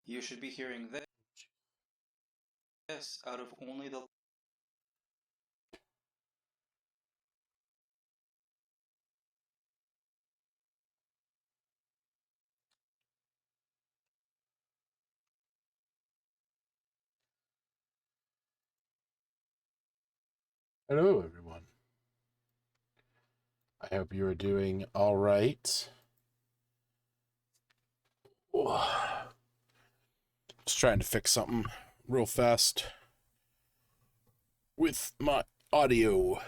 You should be hearing this out of only the... Hello, everyone. I hope you are doing all right. Just trying to fix something real fast with my audio.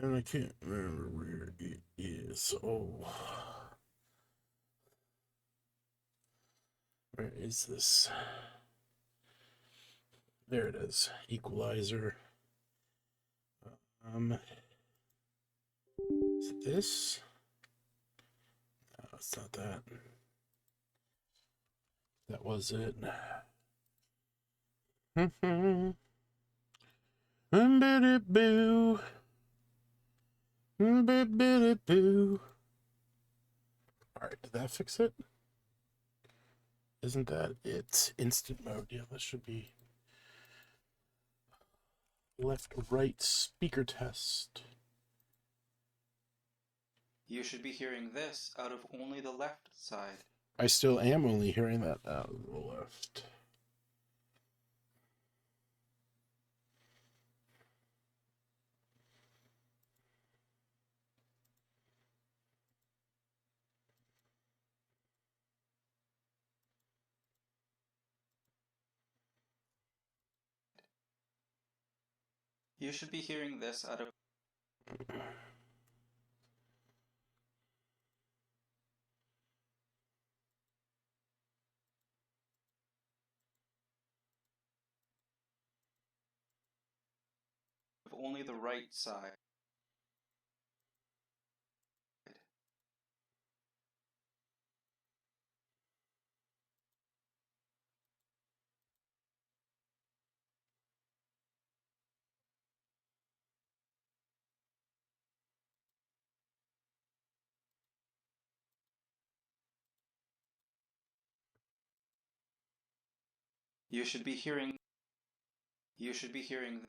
And I can't remember where it is. Oh. Where is this? There it is. Equalizer. Is it this? No, it's not that. That was it. Boo. Boo. Alright, did that fix it? Isn't that it? Instant mode. Yeah, that should be left, right, speaker test. You should be hearing this out of only the left side. I still am only hearing that out of the left. You should be hearing this out of... only the right side. You should be hearing... You should be hearing...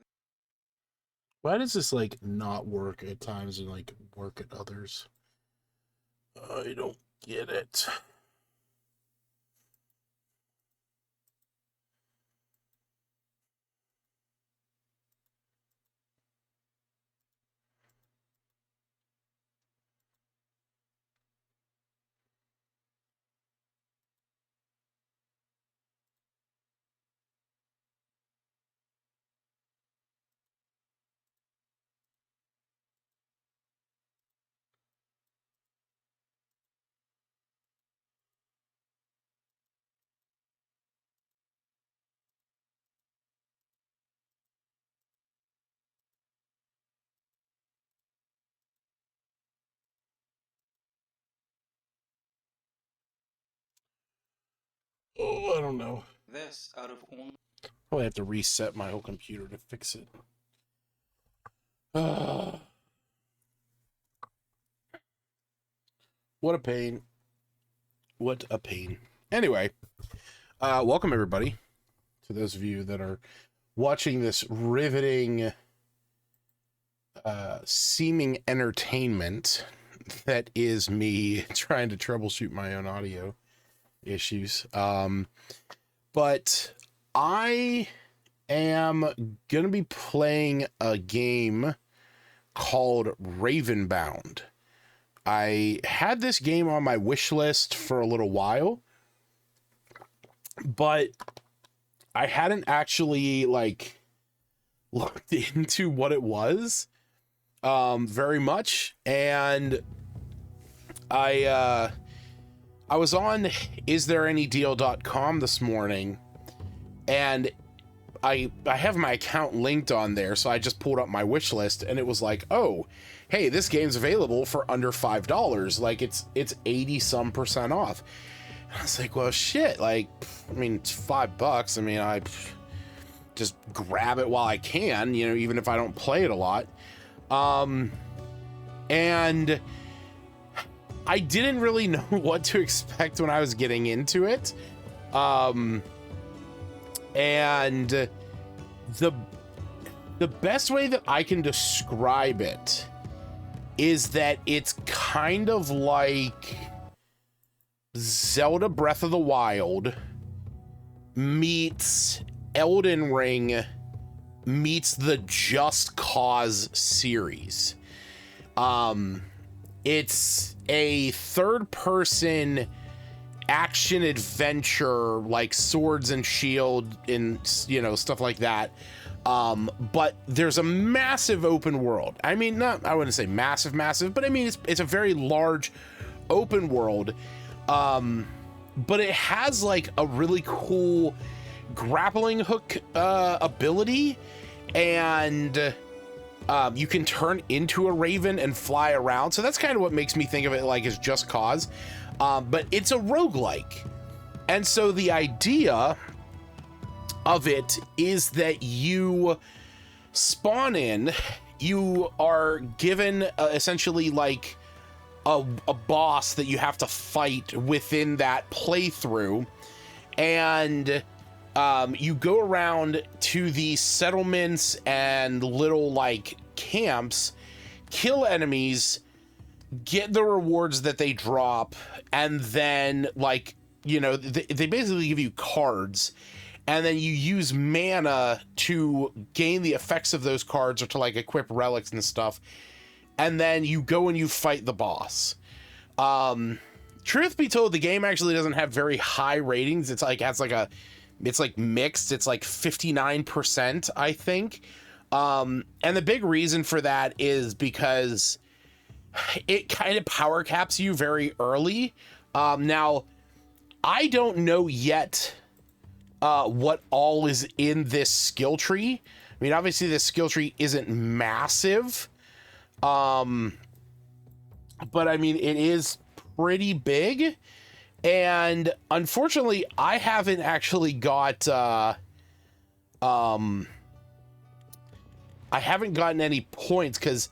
Why does this, like, not work at times and, like, work at others? I don't get it. Oh, I don't know. This out of only... Probably have to reset my whole computer to fix it. What a pain. What a pain. Anyway, welcome everybody to those of you that are watching this riveting seeming entertainment that is me trying to troubleshoot my own audio issues. But I am gonna be playing a game called Ravenbound. I had this game on my wish list for a little while, but I hadn't actually, like, looked into what it was very much. And I was on istthereanydeal.com this morning, and I have my account linked on there, so I just pulled up my wish list, and it was like, oh, hey, this game's available for under $5. Like, it's 80% off. And I was like, well, shit, like, I mean, it's $5. I mean, just grab it while I can, you know, even if I don't play it a lot. And I didn't really know what to expect when I was getting into it. And the best way that I can describe it is that it's kind of like Zelda Breath of the Wild meets Elden Ring meets the Just Cause series. It's a third-person action adventure, like swords and shield and, you know, stuff like that. But there's a massive open world. I mean, I wouldn't say massive, but I mean, it's a very large open world. But it has like a really cool grappling hook ability, and you can turn into a raven and fly around. So that's kind of what makes me think of it like as Just Cause. But it's a roguelike. And so the idea of it is that you spawn in, you are given essentially like a boss that you have to fight within that playthrough, and you go around to these settlements and little like camps, kill enemies, get the rewards that they drop, and then like, you know, they basically give you cards, and then you use mana to gain the effects of those cards or to like equip relics and stuff. And then you go and you fight the boss. Truth be told, the game actually doesn't have very high ratings. It's like, it's like mixed. It's like 59%, I think. And the big reason for that is because it kind of power caps you very early. Now, I don't know yet what all is in this skill tree. I mean, obviously this skill tree isn't massive. But I mean, it is pretty big, and unfortunately I haven't actually got, I haven't gotten any points, because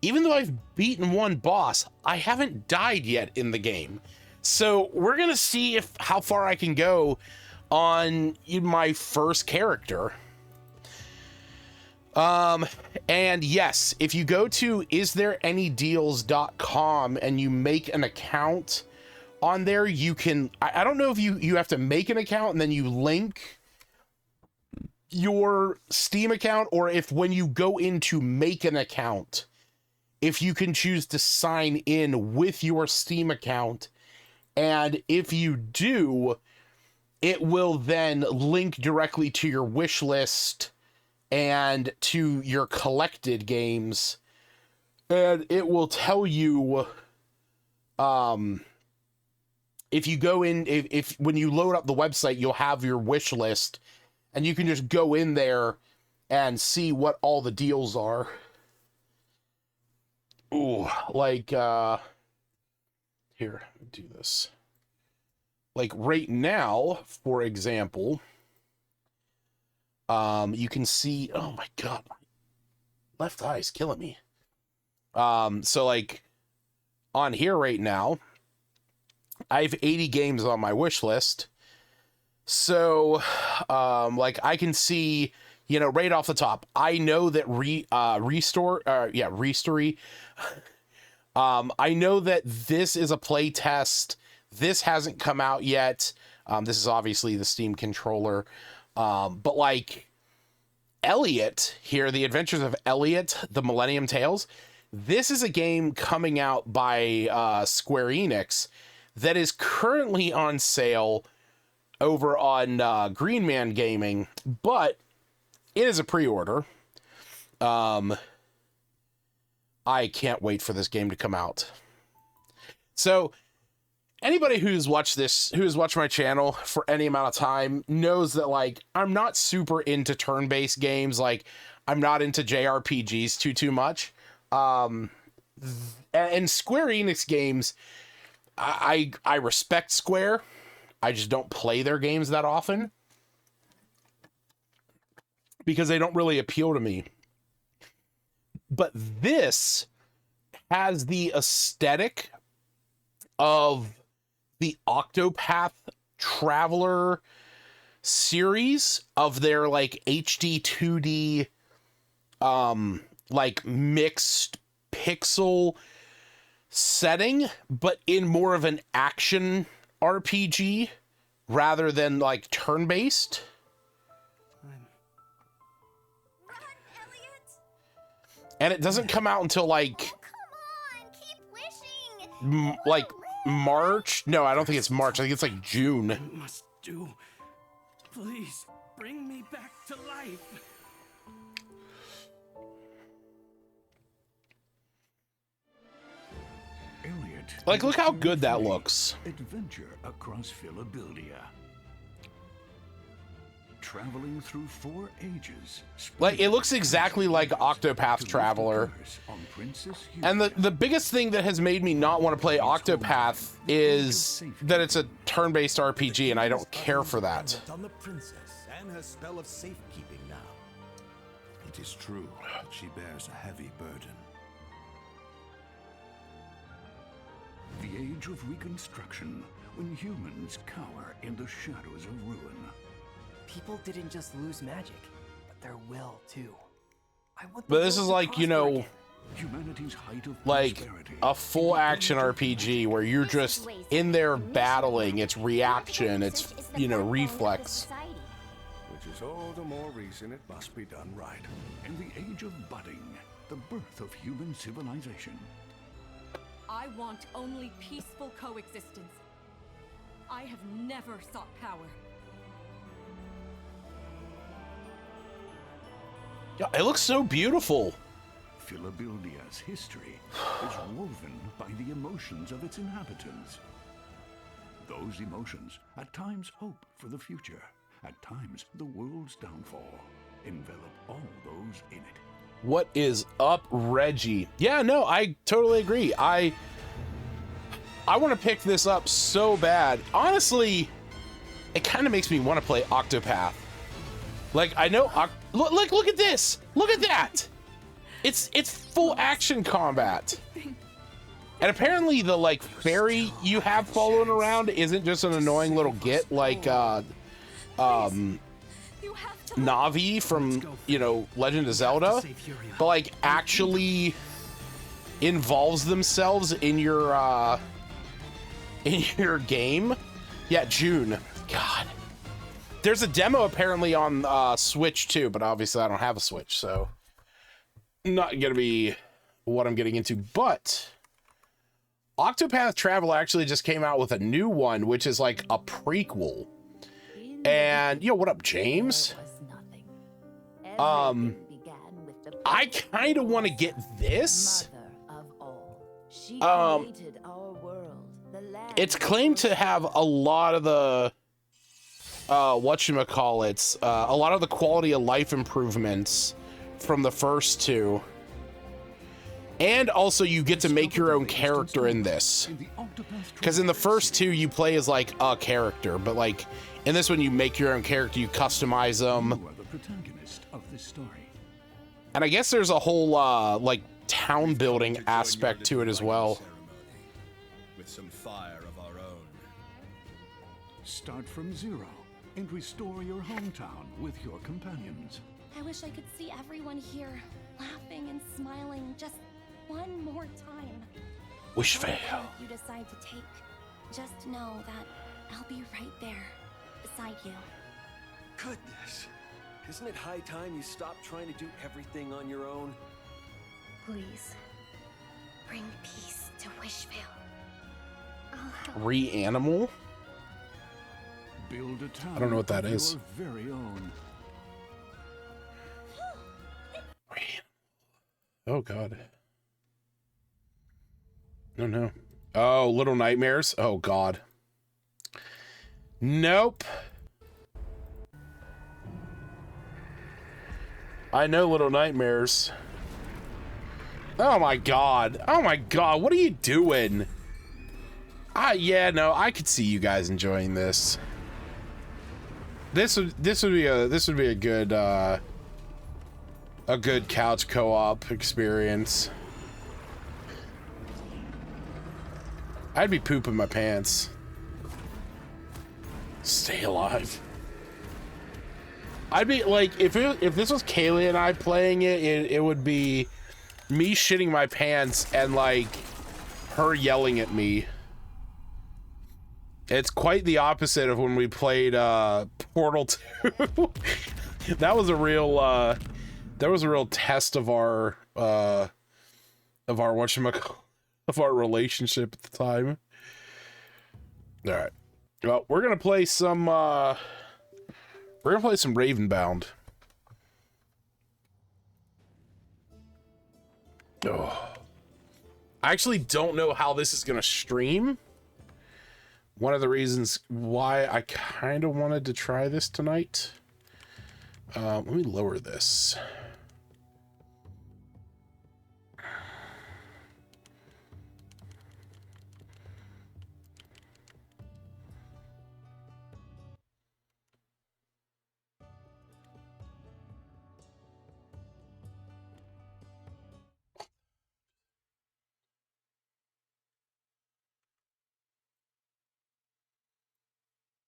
even though I've beaten one boss, I haven't died yet in the game. So we're gonna see how far I can go on my first character. And yes, if you go to isthereanydeals.com and you make an account on there, you can, I don't know if you have to make an account and then you link your Steam account, or if when you go in to make an account, if you can choose to sign in with your Steam account. And if you do, it will then link directly to your wish list and to your collected games, and it will tell you if you go in, if when you load up the website, you'll have your wish list, and you can just go in there and see what all the deals are. Ooh, like here, do this. Like right now, for example, you can see, oh my god, my left eye's killing me. So like on here right now, I have 80 games on my wish list. So like I can see, you know, right off the top, I know that Restory. I know that this is a play test. This hasn't come out yet. This is obviously the Steam controller. But like Elliot here, The Adventures of Elliot, The Millennium Tales, this is a game coming out by Square Enix that is currently on sale over on Green Man Gaming, but it is a pre-order. I can't wait for this game to come out. So anybody who's watched my channel for any amount of time knows that like I'm not super into turn-based games. Like I'm not into JRPGs too much. And Square Enix games, I respect Square. I just don't play their games that often. because they don't really appeal to me. But this has the aesthetic of the Octopath Traveler series of their like HD 2D like mixed pixel setting, but in more of an action RPG rather than like turn-based. And it doesn't come out until like like March. No, I don't think it's March. I think it's like June. I must do. Please bring me back to life. Elliot, Like, look how good that looks. Adventure across Philadelphia. Traveling through 4 ages. Like, it looks exactly like Octopath Traveler. And the biggest thing that has made me not want to play Octopath is that it's a turn-based RPG, and I don't care for that. On the princess and her spell of safekeeping now. It is true that she bears a heavy burden. The age of reconstruction, when humans cower in the shadows of ruin. People didn't just lose magic, but their will too. But this is like, you know, Humanity's height of like prosperity. a full action RPG where you're just in there battling. It's reaction. It's, you know, reflex. Which is all the more reason it must be done right. In the age of budding, the birth of human civilization. I want only peaceful coexistence. I have never sought power. Yeah, it looks so beautiful. Philadelphia's history is woven by the emotions of its inhabitants. Those emotions, at times hope for the future, at times the world's downfall, envelop all those in it. What is up, Reggie? Yeah, no, I totally agree. I want to pick this up so bad. Honestly, it kind of makes me want to play Octopath. Like, I know, look at this. Look at that. It's full action combat. And apparently the like fairy you have following around isn't just an annoying little git like Navi from, you know, Legend of Zelda, but like actually involves themselves in your game. Yeah, June. God. There's a demo apparently on Switch too, but obviously I don't have a Switch, so not gonna be what I'm getting into. But Octopath Traveler actually just came out with a new one, which is like a prequel. And yo, what up, James? I kind of want to get this. It's claimed to have a lot of the whatchamacallits, a lot of the quality of life improvements from the first two. And also you get to make your own character in this. Because in the first two you play as like a character, but like in this one you make your own character, you customize them. You are the protagonist of this story. And I guess there's a whole like town building aspect to it as well. With some fire of our own. Start from zero and restore your hometown with your companions. I wish I could see everyone here laughing and smiling just one more time. Wish Whatever fail. path you decide to take, just know that I'll be right there beside you. Goodness. Isn't it high time you stop trying to do everything on your own? Please, bring peace to Wishvale. I'll help. Reanimal? Build a town. I don't know what that of is. Your very own. Oh god. No. Oh, Little Nightmares? Oh god. Nope. I know Little Nightmares. Oh my god. Oh my god. What are you doing? Yeah, no, I could see you guys enjoying this. This would be a good a good couch co-op experience. I'd be pooping my pants. Stay alive. I'd be like, if this was Kaylee and I playing it, it would be me shitting my pants and like her yelling at me. It's quite the opposite of when we played Portal 2. That was a real test of our relationship at the time. All right. Well, we're gonna play some Ravenbound. Oh. I actually don't know how this is gonna stream. One of the reasons why I kind of wanted to try this tonight. Let me lower this.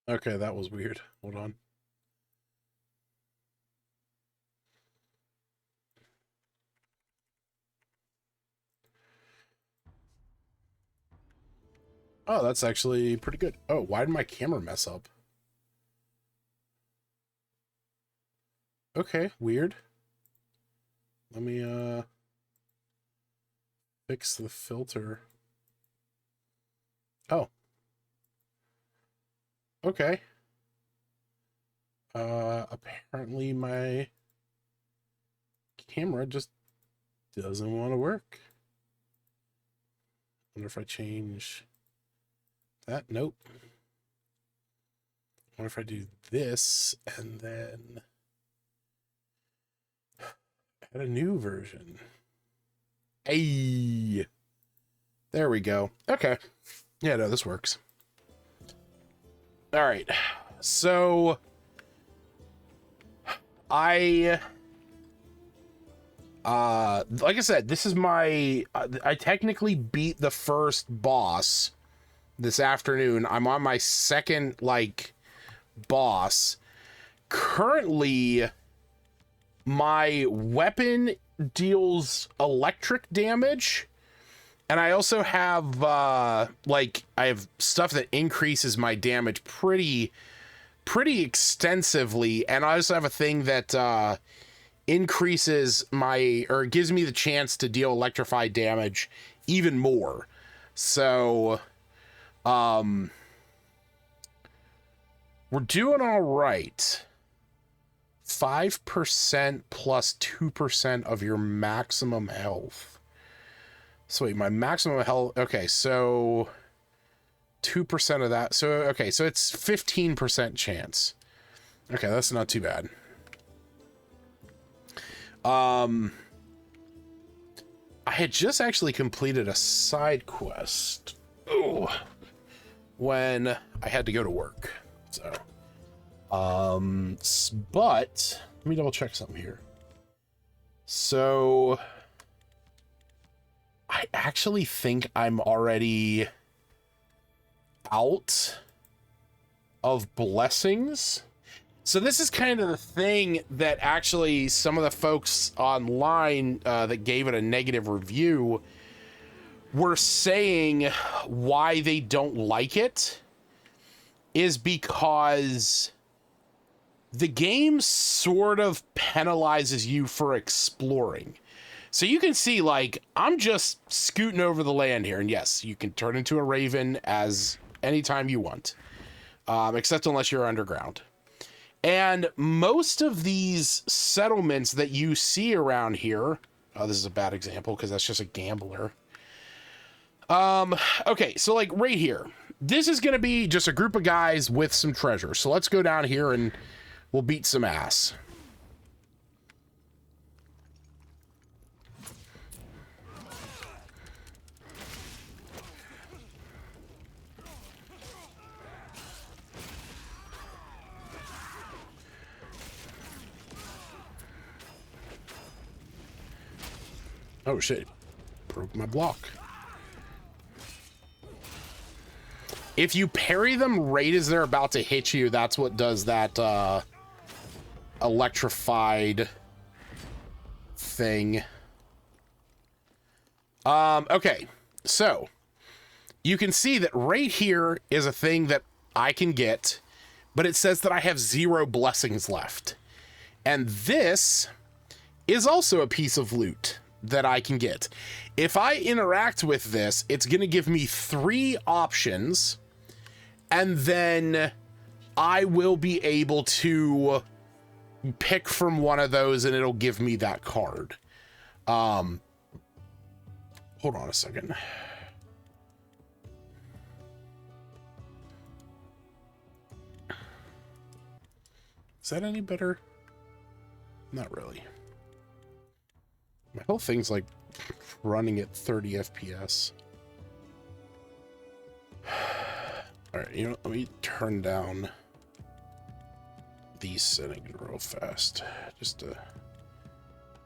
Okay, that was weird. Hold on. Oh, that's actually pretty good. Oh, why did my camera mess up? Okay, weird. Let me fix the filter. Oh. Okay. Apparently my camera just doesn't want to work. Wonder if I change that. Nope. Wonder if I do this and then add a new version. Hey, there we go. Okay. Yeah, no, this works. All right. So like I said, this is my, I technically beat the first boss this afternoon. I'm on my second, like, boss. Currently, my weapon deals electric damage, and I also have, like, I have stuff that increases my damage pretty extensively, and I also have a thing that, increases my, or gives me the chance to deal electrified damage even more. So, we're doing all right. 5% plus 2% of your maximum health. So wait, my maximum health, okay, so 2% of that, so, okay, so it's 15% chance. Okay, that's not too bad. I had just actually completed a side quest when I had to go to work. So, but let me double check something here. So, I actually think I'm already out of blessings. So this is kind of the thing that actually some of the folks online that gave it a negative review were saying why they don't like it is because the game sort of penalizes you for exploring. So you can see, like, I'm just scooting over the land here, and yes, you can turn into a raven as anytime you want, except unless you're underground. And most of these settlements that you see around here, oh, this is a bad example because that's just a gambler. Okay, so like right here, this is going to be just a group of guys with some treasure. So let's go down here and we'll beat some ass. Oh shit. Broke my block. If you parry them right as they're about to hit you, that's what does that electrified thing. Okay, so you can see that right here is a thing that I can get, but it says that I have 0 blessings left. And this is also a piece of loot that I can get. If I interact with this, it's going to give me 3 options, and then I will be able to pick from one of those and it'll give me that card. Hold on a second. Is that any better? Not really. My whole thing's like running at 30 FPS. All right, you know, let me turn down these settings real fast, just to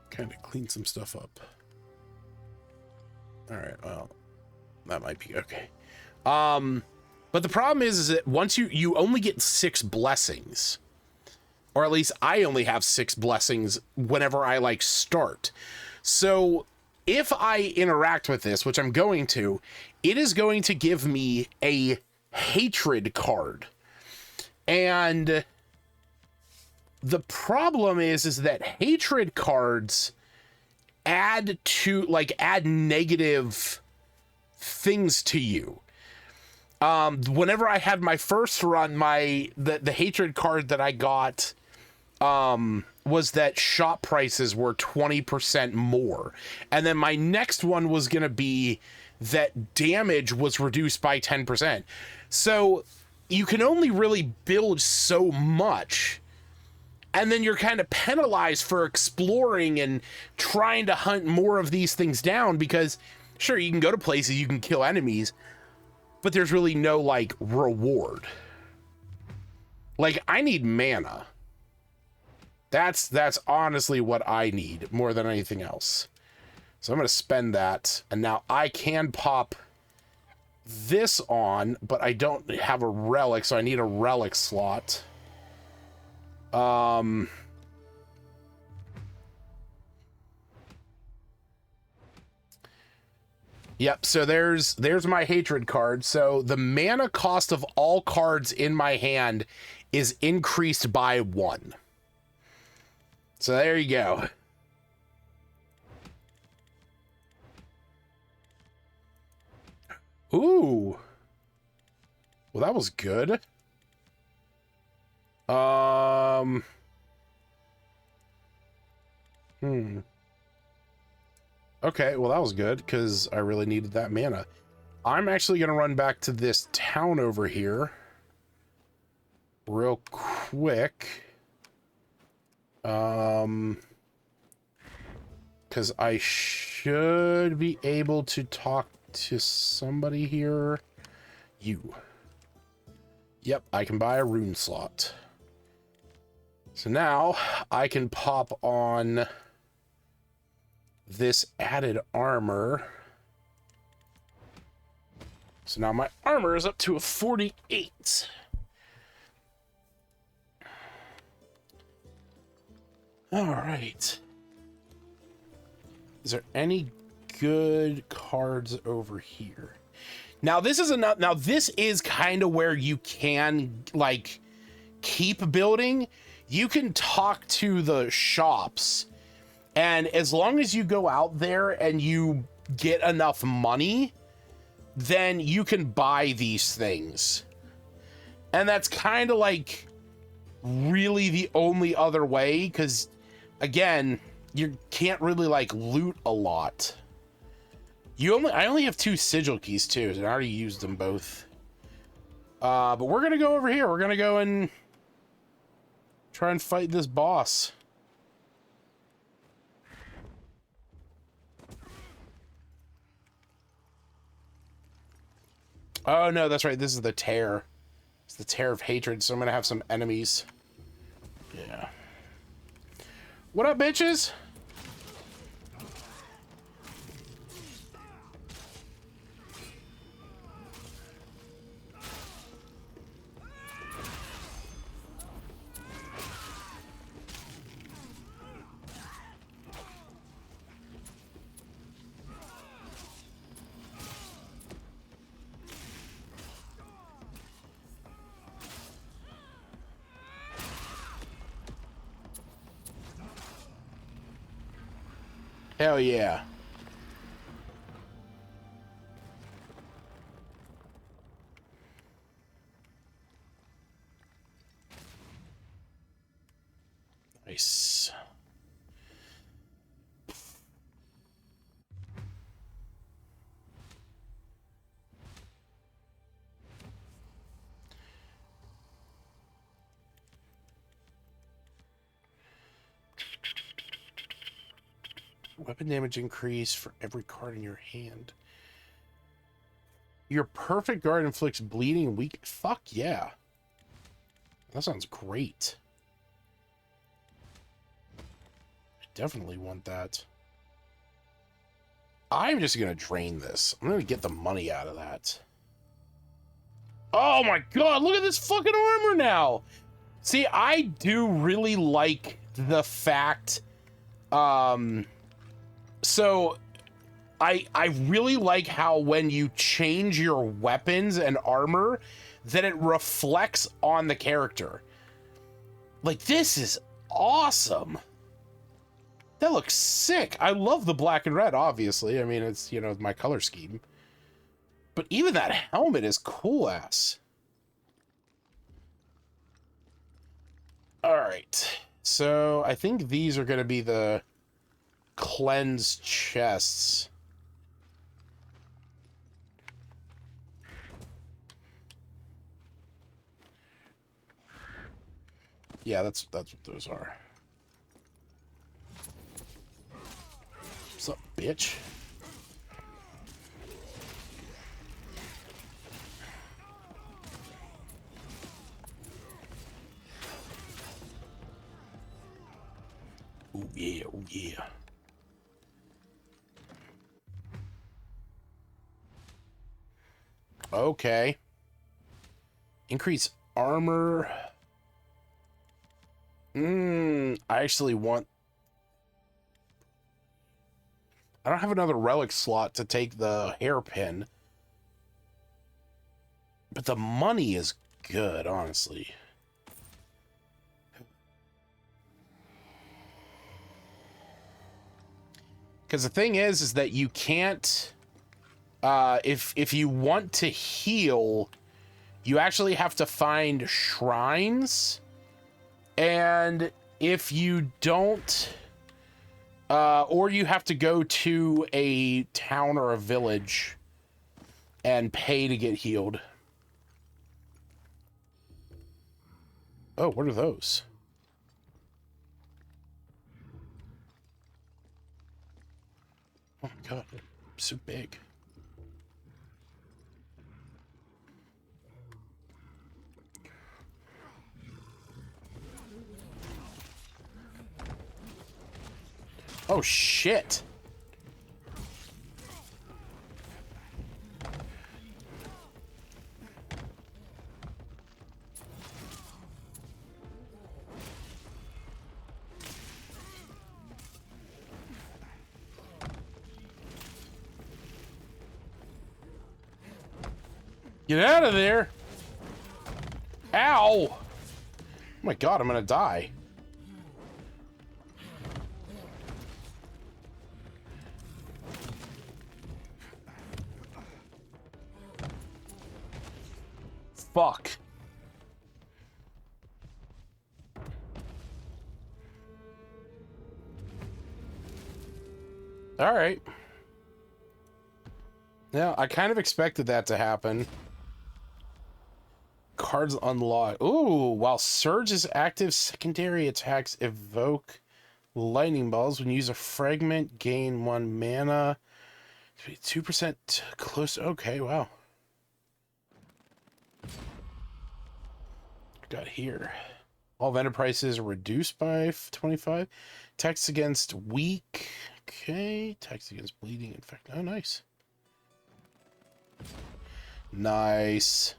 kind of clean some stuff up. All right, well, that might be okay. But the problem is that once you only get 6 blessings, or at least I only have 6 blessings whenever I like start. So if I interact with this, which I'm going to, it is going to give me a hatred card. And the problem is that hatred cards add negative things to you. Whenever I had my first run, the hatred card that I got was that shop prices were 20% more. And then my next one was going to be that damage was reduced by 10%. So you can only really build so much. And then you're kind of penalized for exploring and trying to hunt more of these things down, because sure, you can go to places, you can kill enemies, but there's really no like reward. Like, I need mana. That's honestly what I need more than anything else. So I'm going to spend that. And now I can pop this on, but I don't have a relic, so I need a relic slot. Yep, so there's my hatred card. So the mana cost of all cards in my hand is increased by 1. So there you go. Ooh. Well, that was good. Okay, well, that was good, because I really needed that mana. I'm actually going to run back to this town over here real quick. Because I should be able to talk to somebody here. You. Yep, I can buy a rune slot. So now I can pop on this added armor. So now my armor is up to a 48. All right. Is there any good cards over here? Now this is enough. Now this is kind of where you can like keep building. You can talk to the shops, and as long as you go out there and you get enough money, then you can buy these things. And that's kind of like really the only other way, because again, you can't really like loot a lot. I only have 2 sigil keys too, and I already used them both. But we're gonna go over here. We're gonna go and try and fight this boss. Oh no, that's right. This is the tear. It's the tear of hatred, so I'm gonna have some enemies. Yeah. What up, bitches? Hell yeah. Nice. Weapon damage increase for every card in your hand. Your perfect guard inflicts bleeding and weak. Fuck yeah. That sounds great. I definitely want that. I'm just gonna drain this. I'm gonna get the money out of that. Oh my god, look at this fucking armor now! See, I do really like the fact, so I really like how when you change your weapons and armor, that it reflects on the character. Like, this is awesome. That looks sick. I love the black and red, obviously. I mean, it's, you know, my color scheme. But even that helmet is cool ass. All right. So I think these are going to be the cleanse chests. Yeah, that's what those are. What's up, bitch? Oh yeah, oh yeah. Okay. Increase armor. I actually want... I don't have another relic slot to take the hairpin. But the money is good, honestly. Because the thing is that you can't... if you want to heal, you actually have to find shrines. And if you don't... or you have to go to a town or a village and pay to get healed. Oh, what are those? Oh my god, they're so big. Oh shit. Get out of there! Ow! Oh my god, I'm gonna die. Fuck. Alright. Yeah, I kind of expected that to happen. Cards unlocked. Ooh, while Surge is active, secondary attacks evoke lightning balls. When you use a fragment, gain 1 mana. 2% close. Okay, wow. Got here. All vendor prices are reduced by 25. Attacks against weak. Okay. Attacks against bleeding. Infect. Oh, nice. Nice.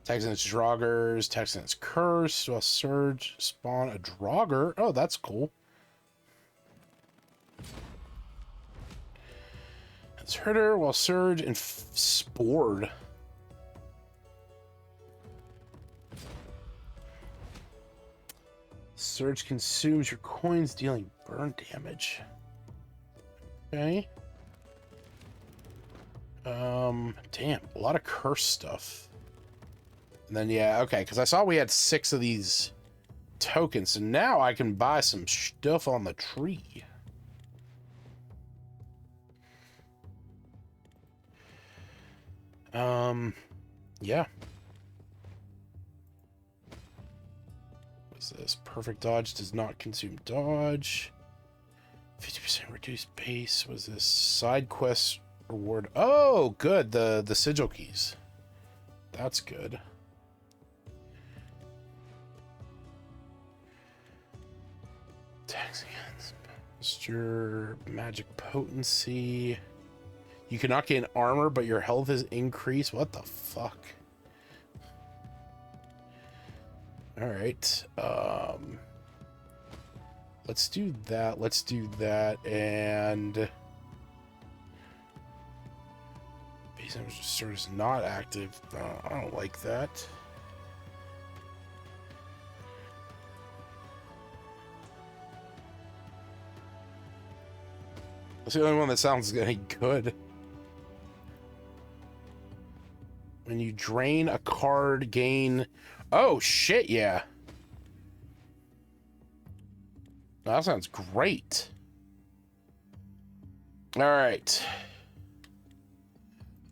Attacks against Draugrs. Attacks against Cursed. While Surge spawn a Draugr. Oh, that's cool. That's Herder while Surge and Spored. Surge consumes your coins, dealing burn damage. Okay. Damn, a lot of curse stuff. And then, yeah, okay, because I saw we had 6 of these tokens, so now I can buy some stuff on the tree. Yeah. What's this? Perfect dodge does not consume dodge. 50% reduced base. Was this side quest reward? Oh, good. The sigil keys. That's good. Tax against posture, magic potency. You cannot gain armor, but your health is increased. What the fuck? All right. Let's do that. Let's do that. And base register is not active. I don't like that. That's the only one that sounds any good. When you drain a card, gain... Oh, shit, yeah. That sounds great. All right.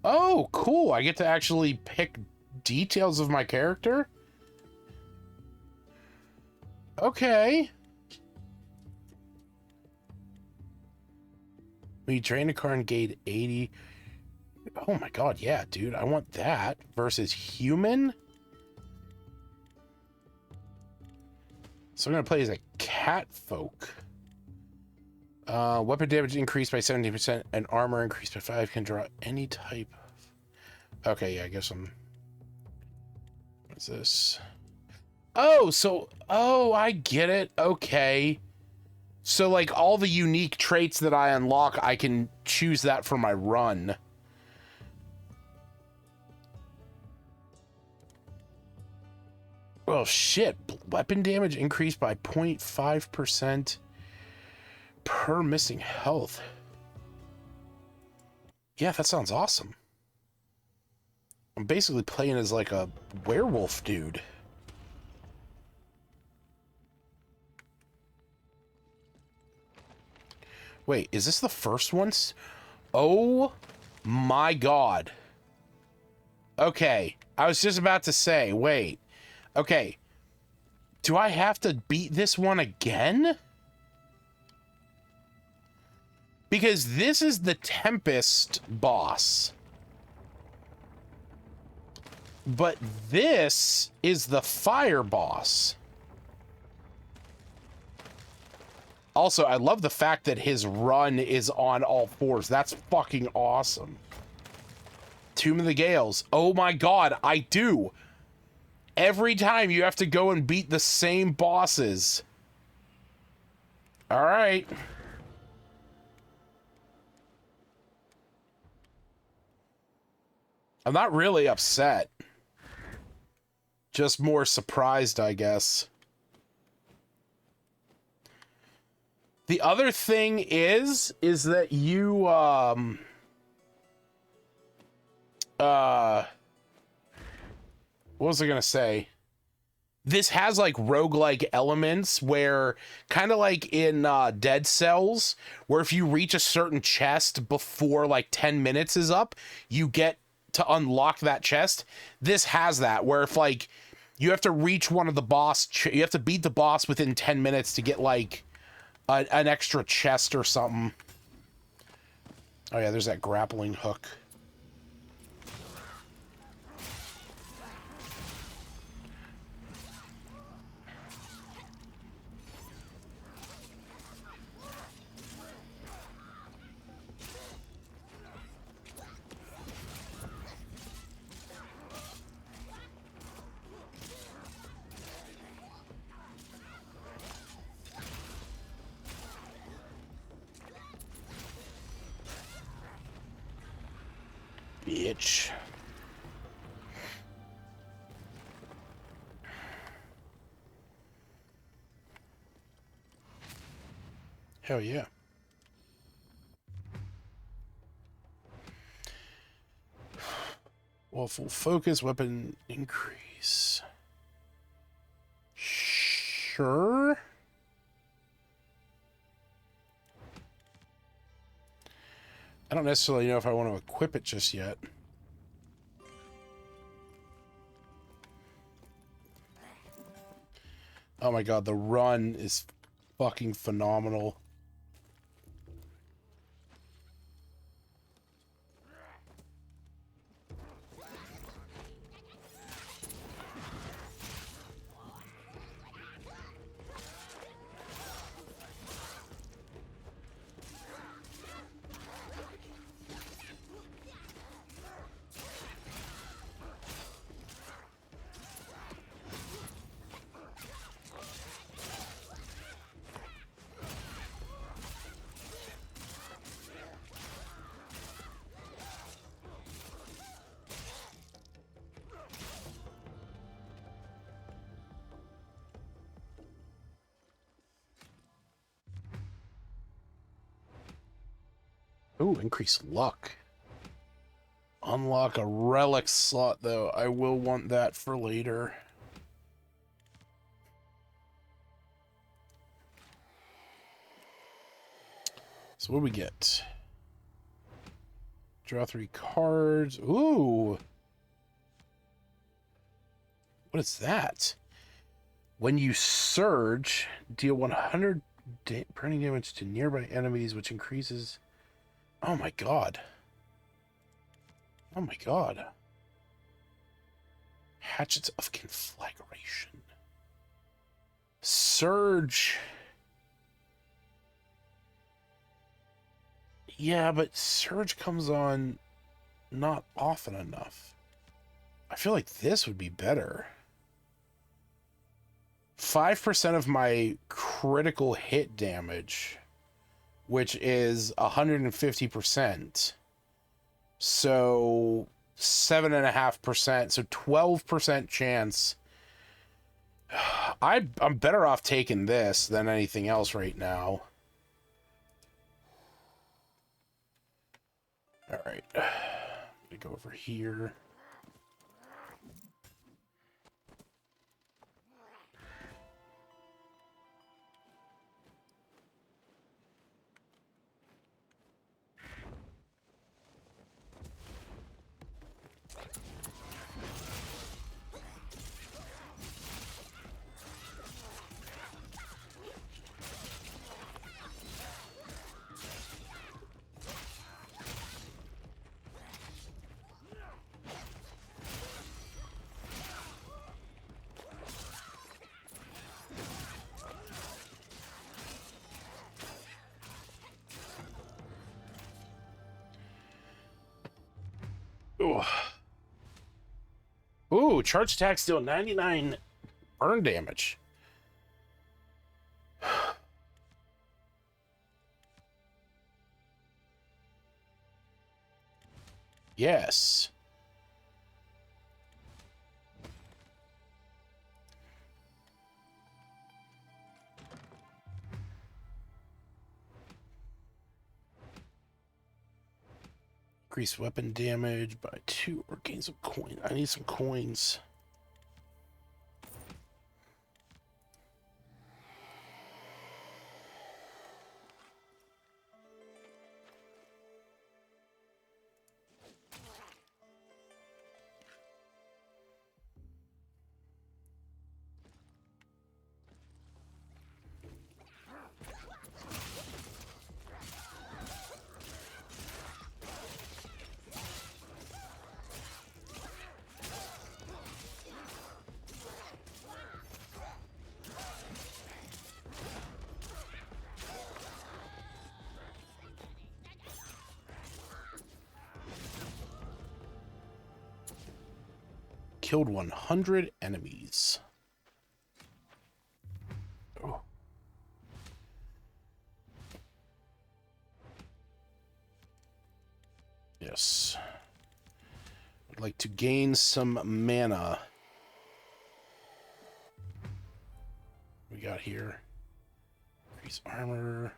Oh, cool. I get to actually pick details of my character? Okay. When you drain a card and gain 80... Oh my god, yeah, dude. I want that. Versus human? So I'm going to play as a cat folk. Weapon damage increased by 17% and armor increased by 5. Can draw any type of... Okay, yeah, I guess I'm... What's this? Oh, so... Oh, I get it. Okay. So, like, all the unique traits that I unlock, I can choose that for my run. Oh, shit. Weapon damage increased by 0.5% per missing health. Yeah, that sounds awesome. I'm basically playing as, like, a werewolf dude. Wait, is this the first one? Oh my god. Okay, I was just about to say, wait. Okay, do I have to beat this one again? Because this is the Tempest boss. But this is the Fire boss. Also, I love the fact that his run is on all fours. That's fucking awesome. Tomb of the Gales. Oh my god, I do. Every time you have to go and beat the same bosses. All right. I'm not really upset. Just more surprised, I guess. The other thing is that you, what was I gonna say? This has like roguelike elements where, kind of like in Dead Cells, where if you reach a certain chest before like 10 minutes is up, you get to unlock that chest. This has that, where if like you have to reach one of the boss, you have to beat the boss within 10 minutes to get like an extra chest or something. Oh yeah, there's that grappling hook. Bitch. Hell yeah. Well, full focus, weapon increase. Sure. I don't necessarily know if I want to equip it just yet. Oh my god, the run is fucking phenomenal. Ooh, increase luck. Unlock a relic slot, though. I will want that for later. So what do we get? Draw 3 cards. Ooh. What is that? When you surge, deal 100 burning damage to nearby enemies, which increases... Oh my god. Oh my god. Hatchets of Conflagration. Surge. Yeah, but Surge comes on not often enough. I feel like this would be better. 5% of my critical hit damage, which is 150%. So 7.5%. So 12% chance. I'm better off taking this than anything else right now. All right. I'm gonna go over here. Ooh. Ooh, charge attacks deal 99 burn damage. Yes. Increase weapon damage by 2 or gain some coin. I need some coins. Killed 100 enemies. Oh. Yes. I'd like to gain some mana. We got here. Increase armor.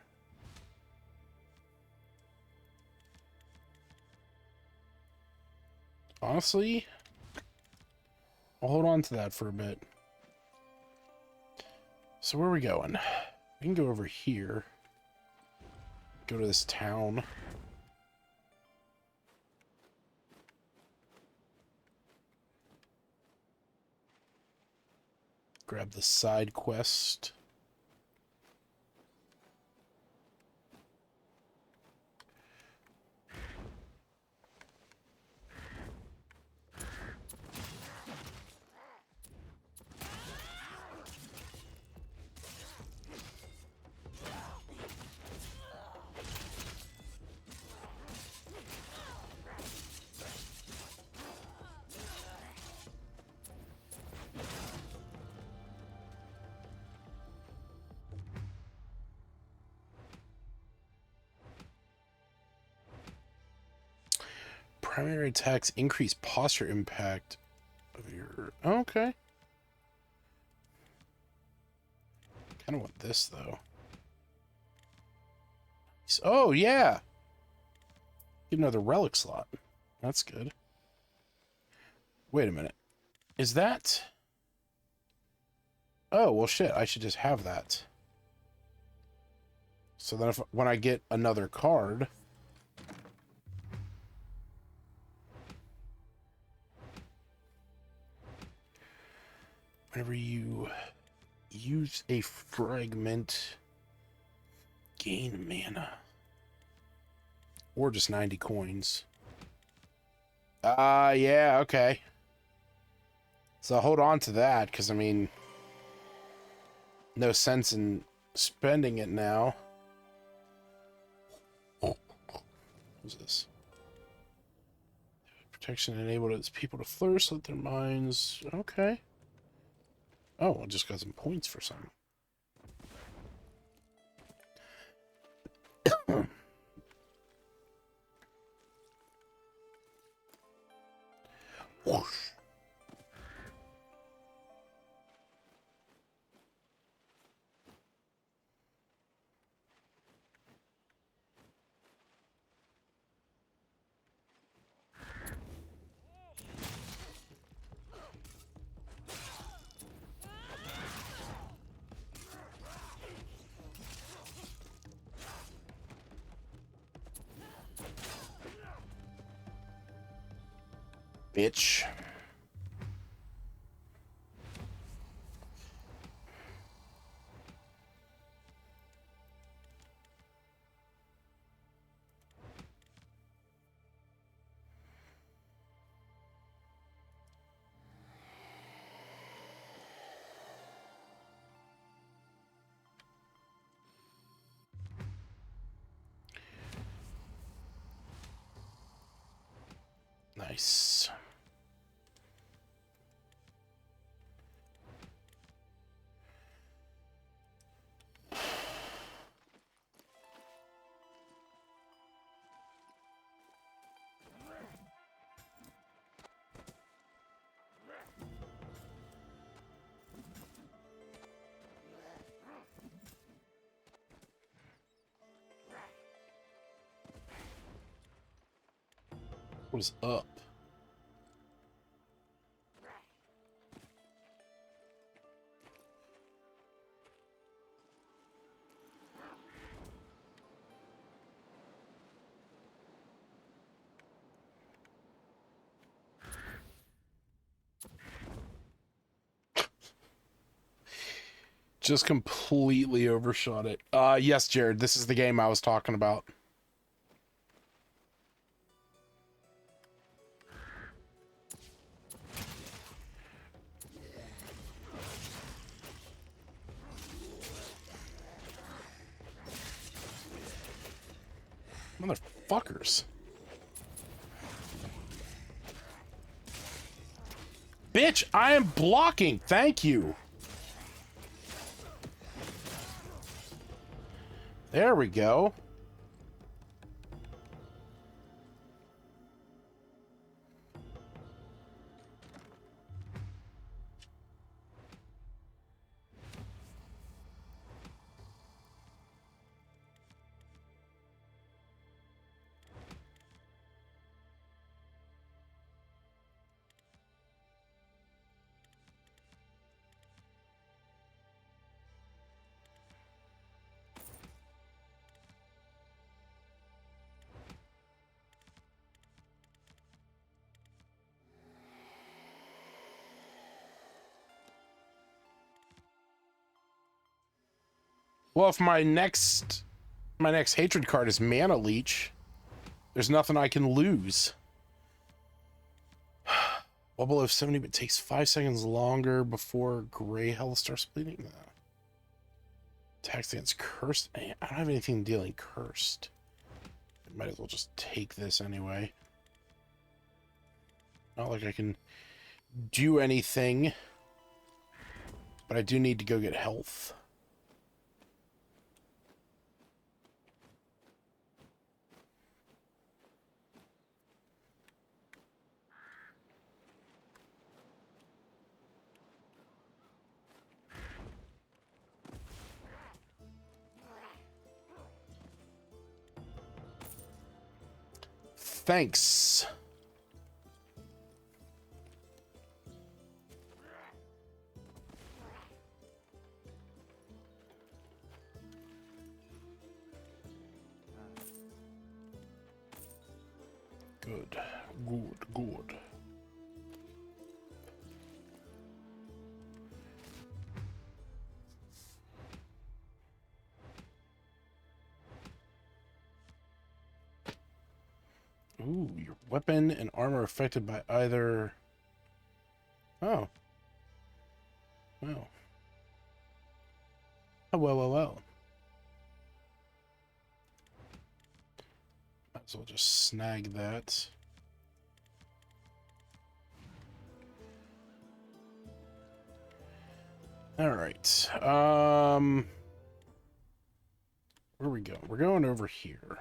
Honestly, I'll hold on to that for a bit. So where are we going? We can go over here. Go to this town. Grab the side quest. Primary attacks increase posture impact of your... Oh, okay. Kind of want this, though. Oh, yeah! Get another relic slot. That's good. Wait a minute. Is that... Oh, well, shit. I should just have that. So then when I get another card... Whenever you use a fragment, gain mana. Or just 90 coins. Yeah, okay. So hold on to that, because, I mean, no sense in spending it now. What's this? Protection enabled its people to flourish, let their minds... Okay. Oh, I just got some points for some. Whoosh. Bitch. Nice. What is up? Just completely overshot it. Yes, Jared, this is the game I was talking about. Motherfuckers. Bitch, I am blocking. Thank you. There we go. Well, if my next hatred card is Mana Leech, there's nothing I can lose. Well below 70, but takes 5 seconds longer before gray health starts bleeding. No. Attacks against cursed. I don't have anything dealing cursed. I might as well just take this anyway. Not like I can do anything, but I do need to go get health. Thanks. Good, good, good. Ooh, your weapon and armor affected by either... Oh. Well. Oh, well. Might as well just snag that. Alright. Where are we going? We're going over here.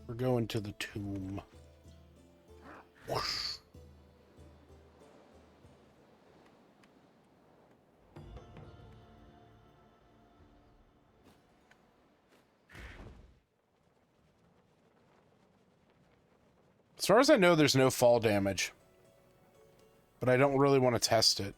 We're going to the tomb. Whoosh. As far as I know, there's no fall damage. But I don't really want to test it.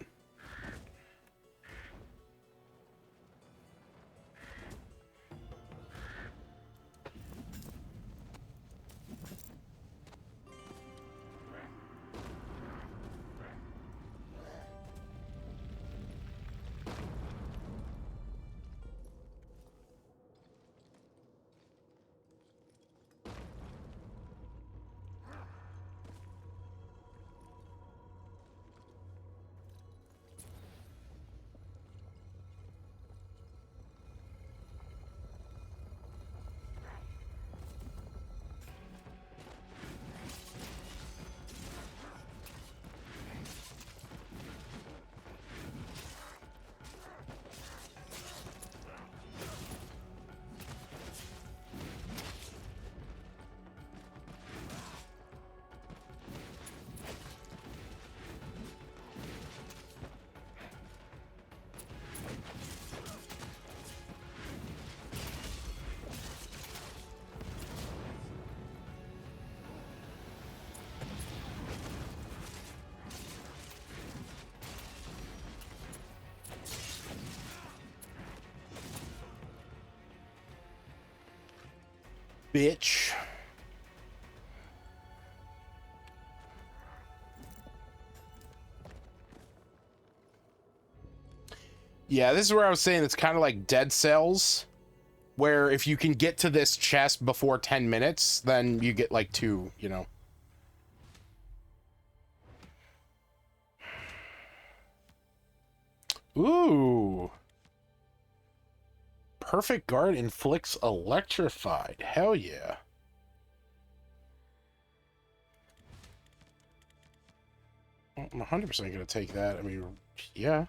Bitch. Yeah, this is where I was saying it's kind of like Dead Cells, where if you can get to this chest before 10 minutes, then you get like 2, you know. Ooh. Perfect Guard inflicts electrified. Hell yeah. I'm 100% going to take that. I mean, yeah.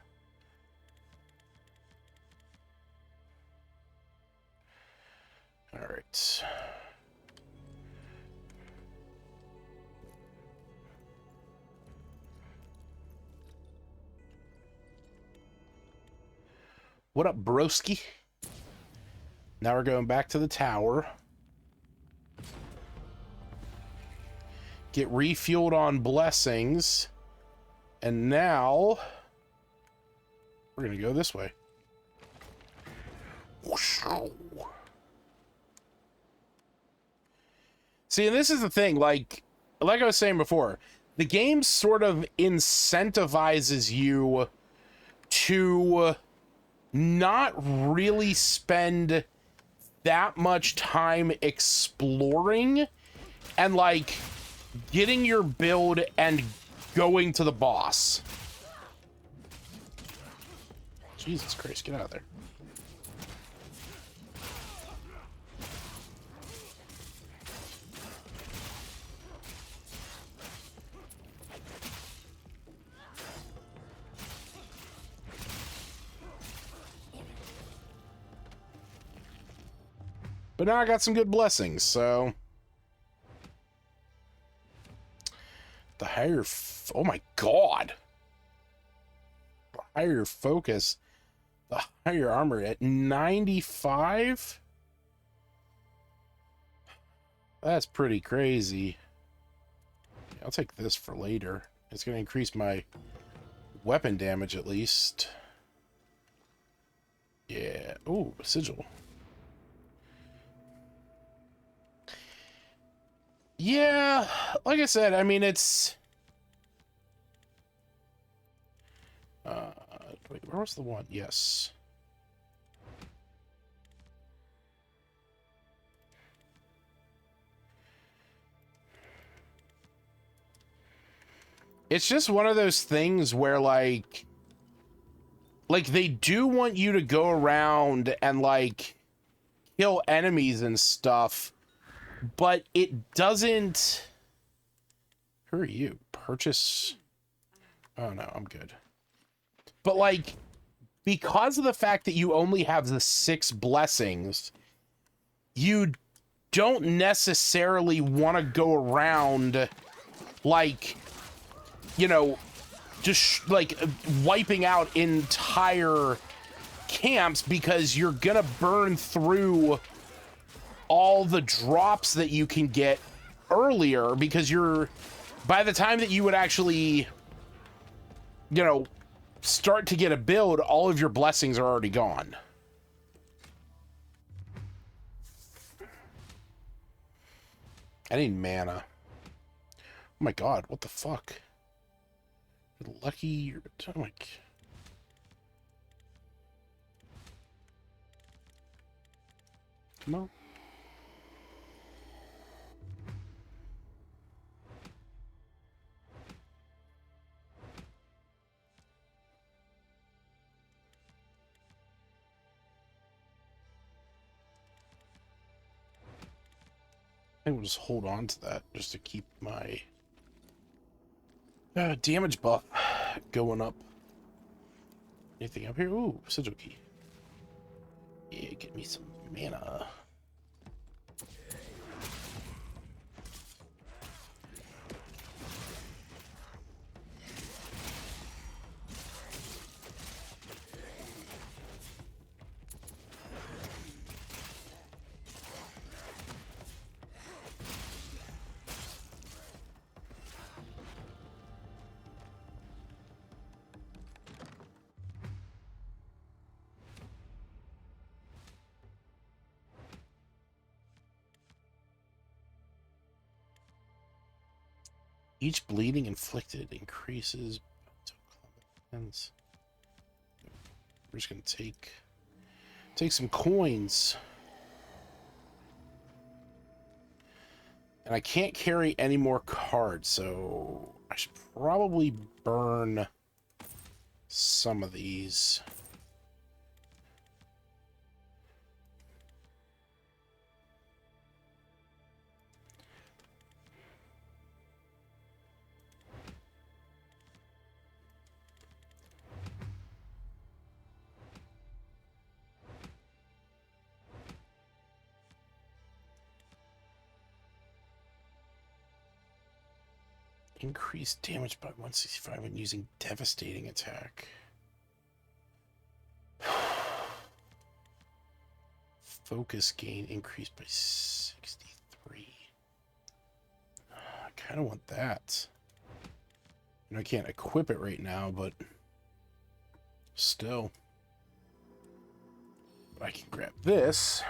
All right. What up, broski? Now we're going back to the tower. Get refueled on blessings. And now we're going to go this way. See, and this is the thing, like I was saying before, the game sort of incentivizes you to not really spend that much time exploring and like getting your build and going to the boss. Jesus Christ, get out of there. But now I got some good blessings, so... The higher... Oh my god! The higher focus. The higher armor at 95? That's pretty crazy. I'll take this for later. It's going to increase my weapon damage at least. Yeah. Ooh, sigil. Yeah, like I said, I mean, it's... wait, where was the one? Yes. It's just one of those things where, like, they do want you to go around and, like, kill enemies and stuff, but it doesn't... Who are you? Purchase... Oh, no, I'm good. But, like, because of the fact that you only have the 6 blessings, you don't necessarily want to go around, like, you know, just, like, wiping out entire camps because you're gonna burn through all the drops that you can get earlier because you're... By the time that you would actually, you know, start to get a build, all of your blessings are already gone. I need mana. Oh my god, what the fuck? You're lucky you're... Oh my... Come on. I will just hold on to that just to keep my damage buff going up. Anything up here? Ooh, sigil key. Yeah, get me some mana. Each bleeding inflicted increases. We're just gonna take some coins. And I can't carry any more cards, so I should probably burn some of these. Increase damage by 165 when using devastating attack. Focus gain increased by 63. I kind of want that. I can't equip it right now, but still. But I can grab this.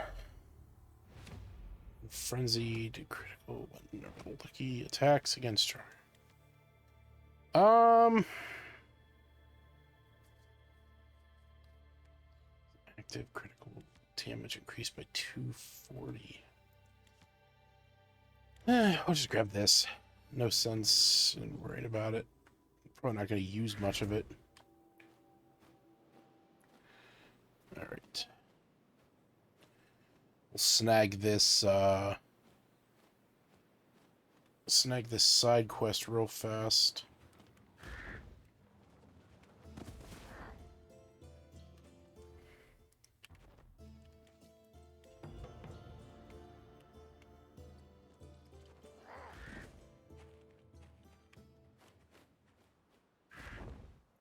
Frenzied critical lucky attacks against her. they have critical damage increased by 240. I'll just grab this. No sense in worrying about it. Probably not going to use much of it. Alright. We'll snag this, side quest real fast.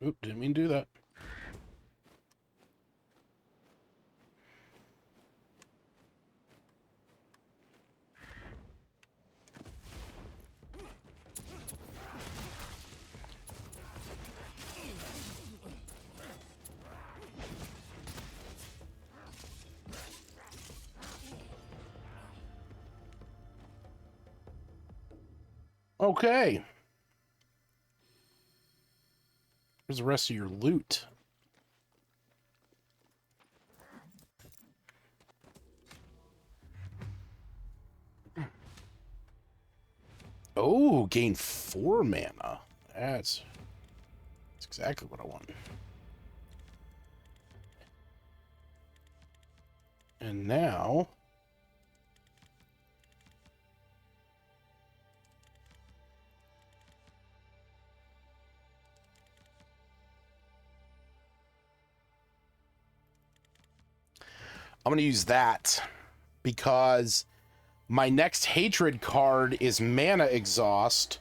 Oop, didn't mean to do that. Okay. Where's the rest of your loot? Oh, gain 4 mana. That's exactly what I want. And now... I'm going to use that because my next hatred card is mana exhaust.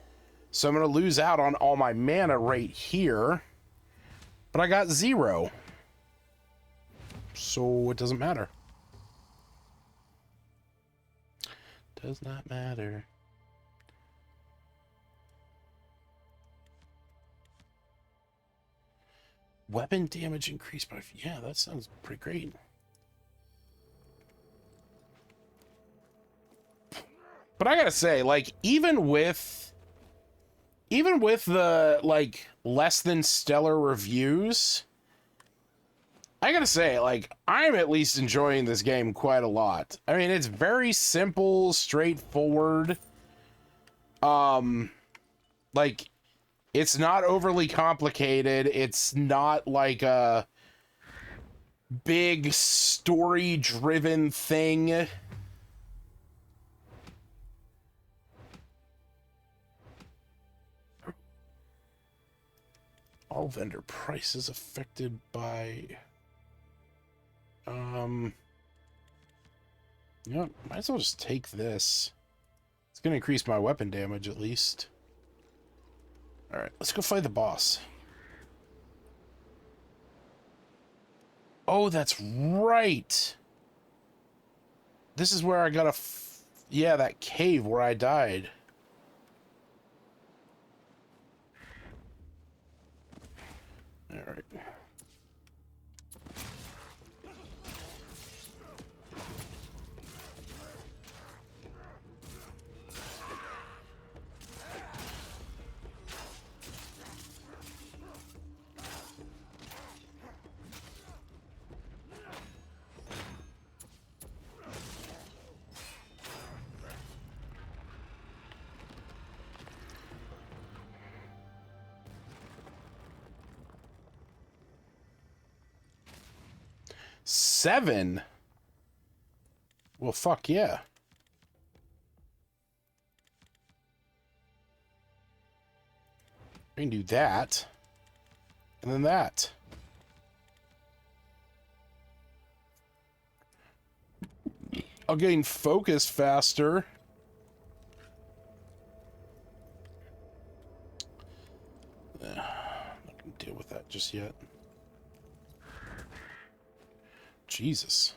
So I'm going to lose out on all my mana right here. But I got 0. So it doesn't matter. Does not matter. Weapon damage increased by... Yeah, that sounds pretty great. But I gotta say, like, even with the, like, less than stellar reviews, I gotta say, like, I'm at least enjoying this game quite a lot. I mean, it's very simple, straightforward. Like, it's not overly complicated. It's not like a big story-driven thing. All vendor prices affected by... Yeah, might as well just take this. It's gonna increase my weapon damage at least. Alright, let's go fight the boss. Oh, that's right! This is where I got yeah, that cave where I died. Alright. Seven? Well, fuck yeah. We can do that. And then that. I'll gain focus faster. I'm not gonna deal with that just yet. Jesus.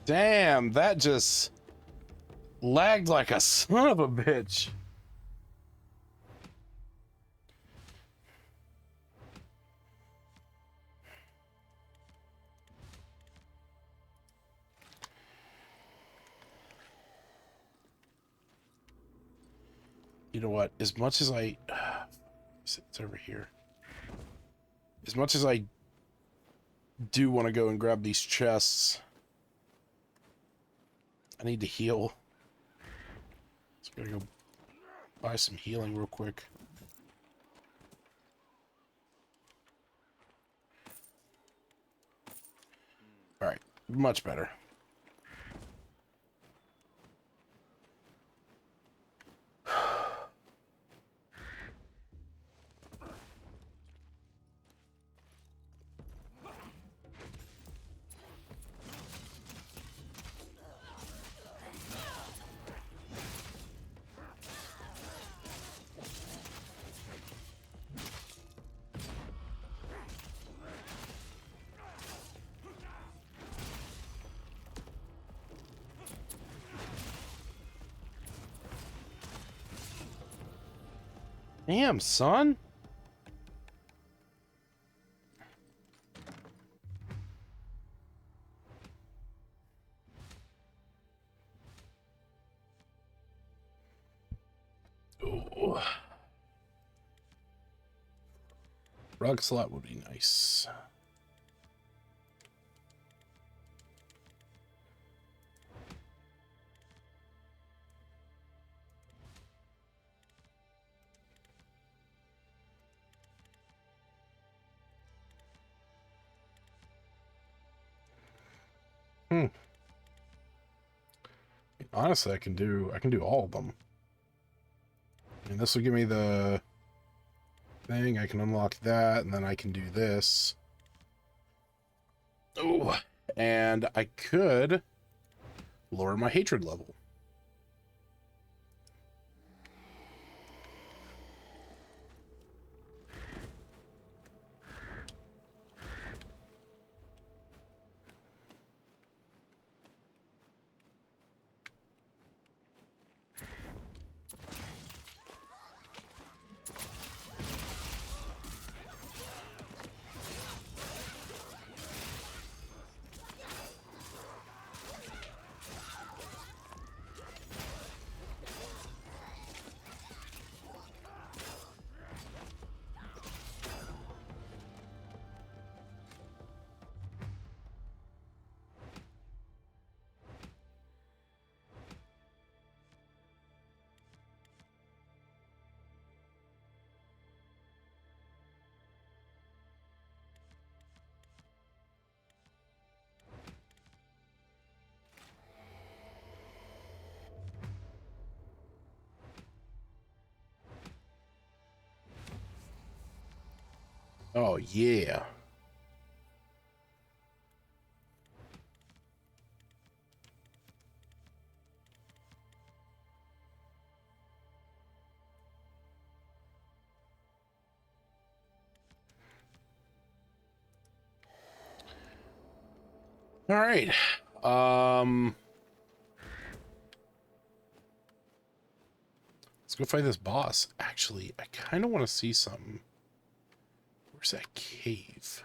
Damn, that just lagged like a son of a bitch. You know what? As much as I... It's over here. As much as I do want to go and grab these chests, I need to heal. So I'm gonna go buy some healing real quick. Alright, much better. Damn, son. Ooh. Rug slot would be nice. Honestly, I can do all of them. And this will give me the thing. I can unlock that, and then I can do this. Oh, and I could lower my hatred level. Oh, yeah. All right. Let's go fight this boss. Actually, I kind of want to see something. Where's that cave?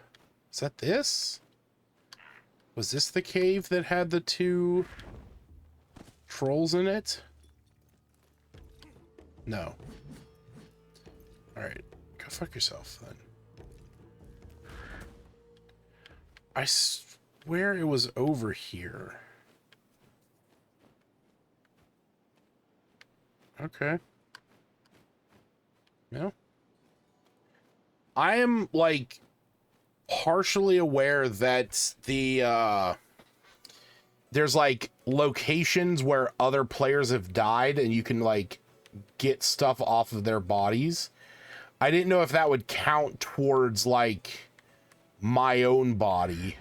Is that this? Was this the cave that had the two trolls in it? No. Alright. Go fuck yourself, then. I swear it was over here. Okay. No. I am, like, partially aware that the, there's, like, locations where other players have died and you can, like, get stuff off of their bodies. I didn't know if that would count towards, like, my own body.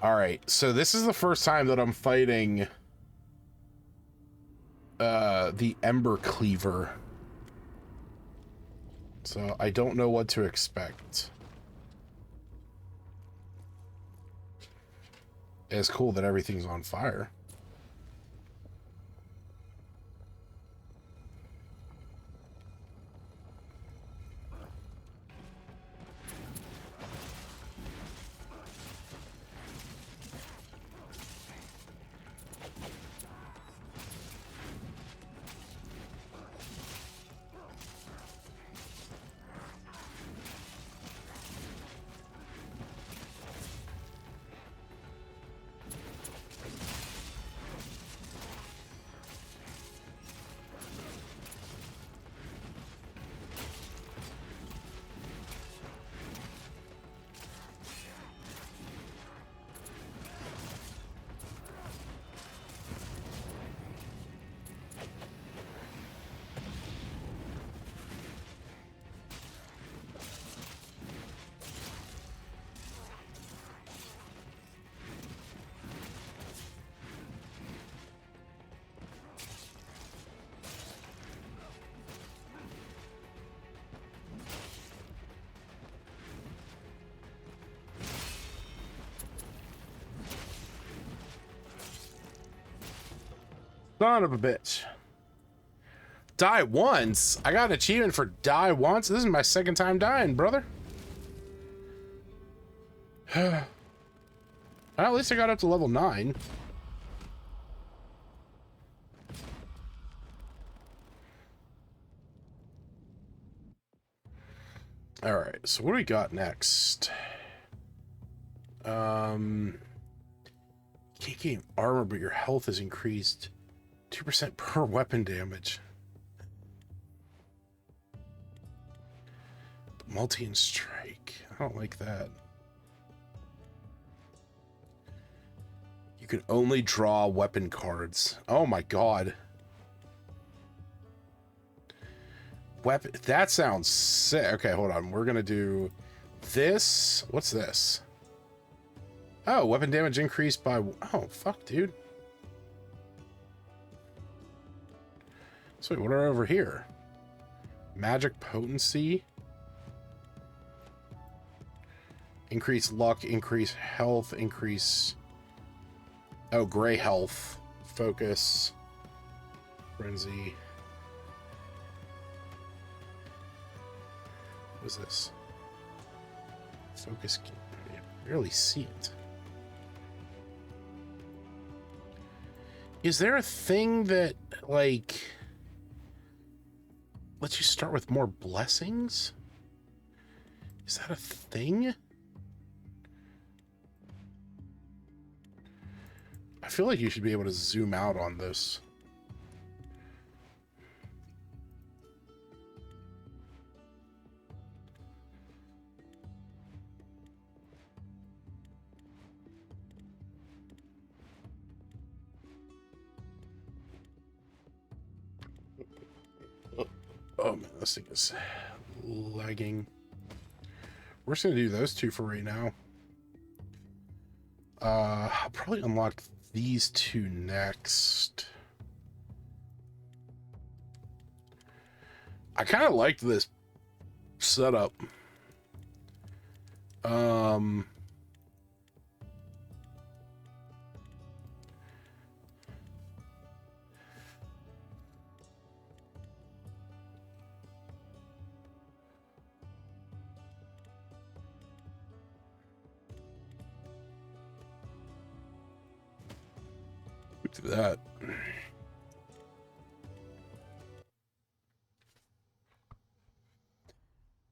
Alright, so this is the first time that I'm fighting the Ember Cleaver. So I don't know what to expect. It's cool that everything's on fire. Son of a bitch. Die once? I got an achievement for die once? This is my second time dying, brother. Well, at least I got up to level 9. Alright, so what do we got next? You can't gain armor, but your health is increased 2% per weapon damage. Multi and strike. I don't like that. You can only draw weapon cards. Oh my god. Weapon. That sounds sick. Okay, hold on. We're gonna do this. What's this? Oh, weapon damage increased by... Oh, fuck, dude. So wait, what are over here? Magic potency. Increase luck, increase health, increase... Oh, gray health. Focus. Frenzy. What is this? Focus. I can barely see it. Is there a thing that, like, lets you start with more blessings? Is that a thing? I feel like you should be able to zoom out on this. Oh man, this thing is lagging. We're just gonna do those two for right now. I'll probably unlock these two next. I kind of liked this setup. Do that.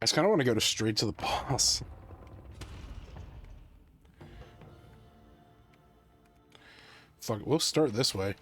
I just kind of want to go straight to the boss. Fuck it, we'll start this way.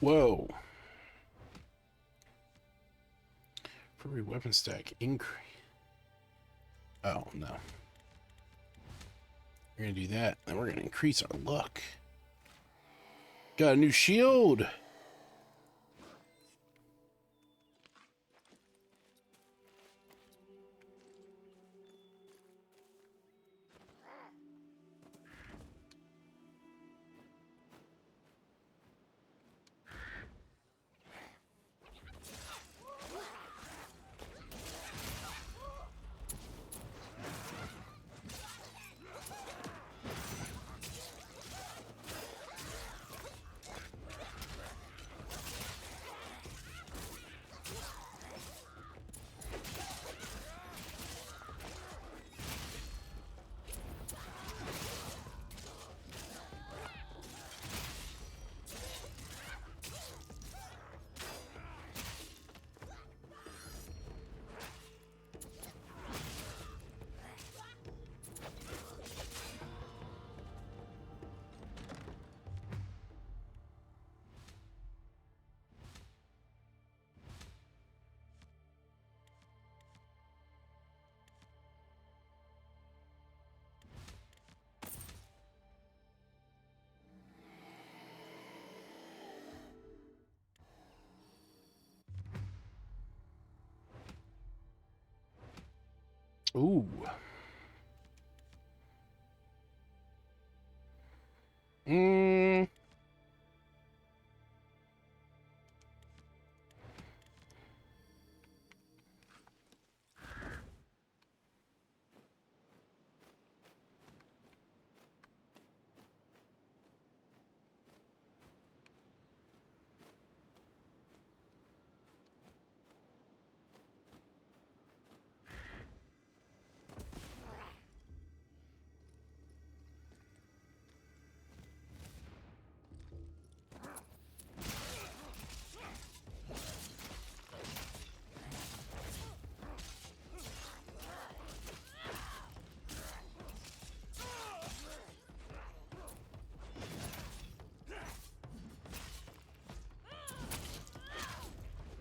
Whoa. For every weapon stack increase. Oh, no. We're going to do that. Then we're going to increase our luck. Got a new shield. Ooh. Mm.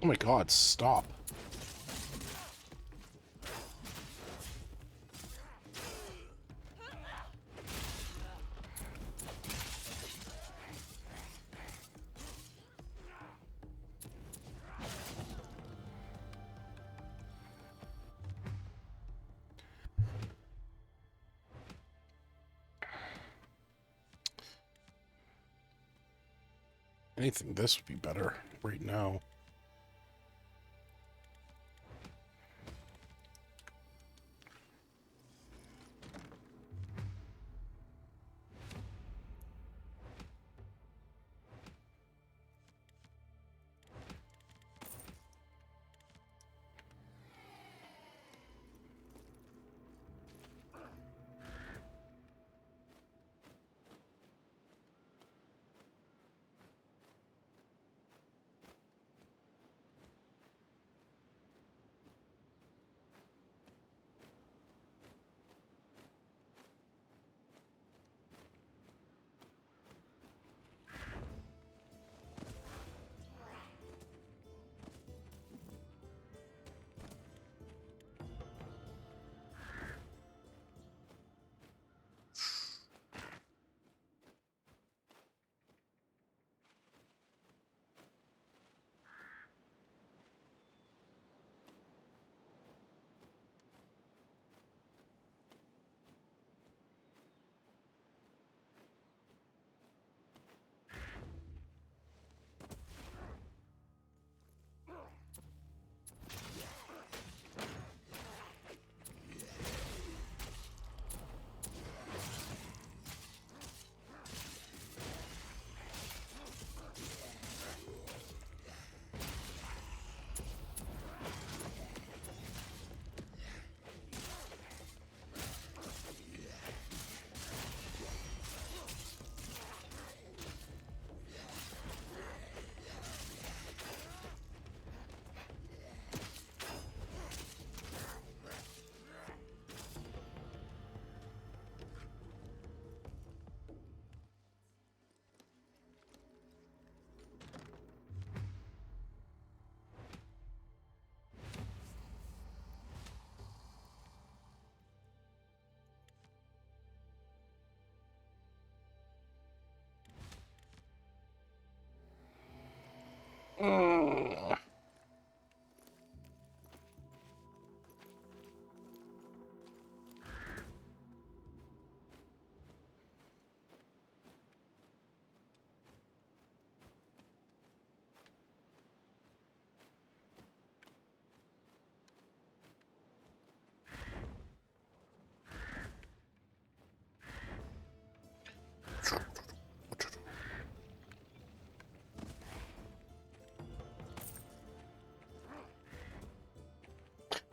Oh my god, stop. Anything this would be better right now.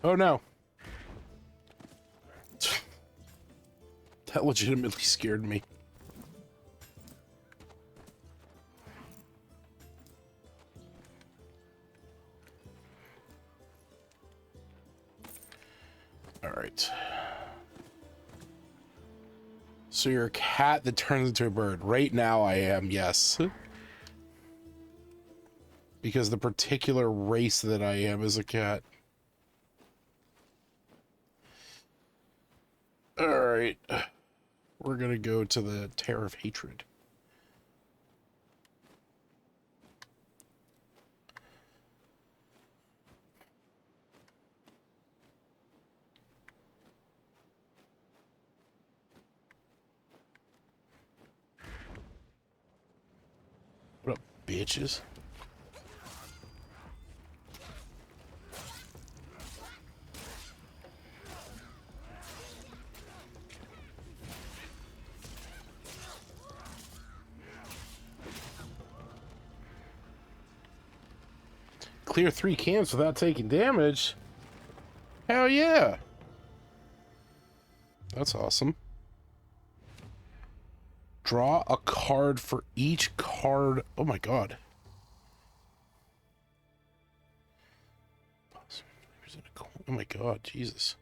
Oh no. That legitimately scared me. All right. So you're a cat that turns into a bird. Right now I am, yes. Because the particular race that I am is a cat. Alright. We're gonna go to the Tear of Hatred. What up, bitches? Clear 3 camps without taking damage? Hell yeah! That's awesome. Draw a card for each card. Oh my god. Oh my god, Jesus.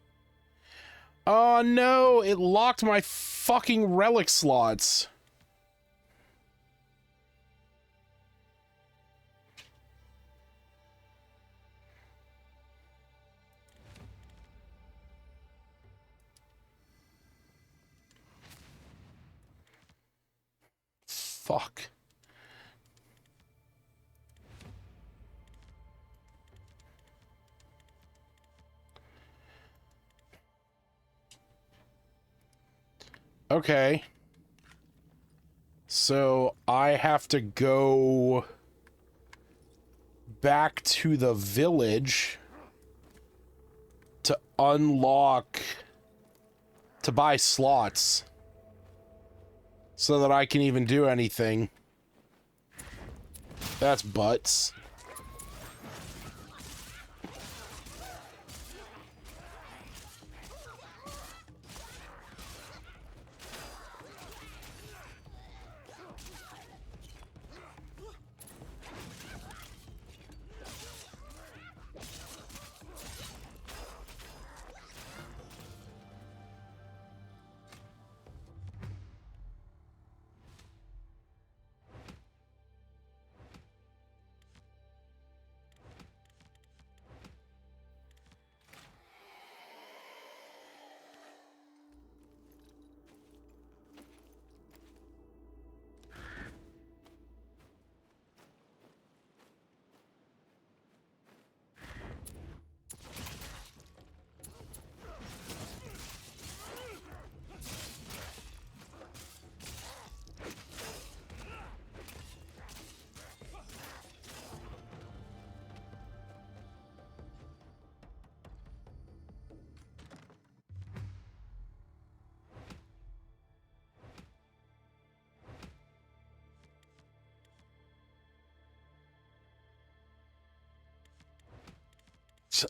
Oh no, it locked my fucking relic slots. Fuck. Okay. So I have to go back to the village to unlock, to buy slots so that I can even do anything. That's butts.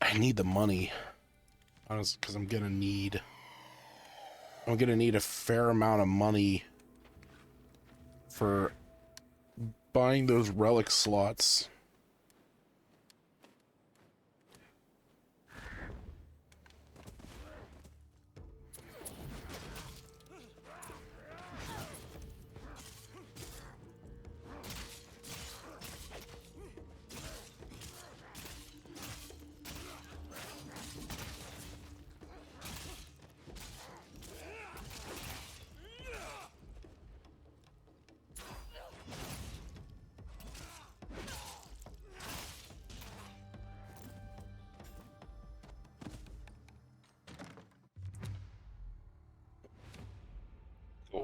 I need the money. Because I'm gonna need a fair amount of money for buying those relic slots.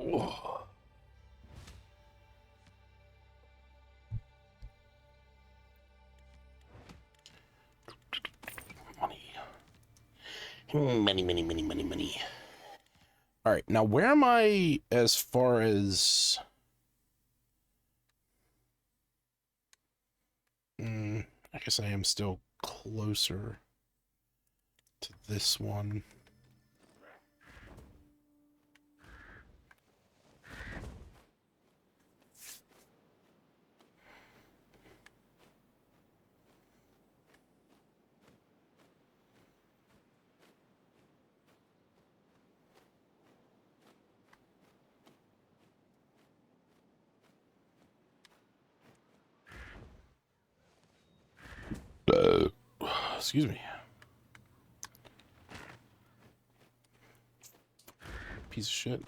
Whoa. Money. All right, now where am I as far as... I guess I am still closer to this one. Excuse me. Piece of shit.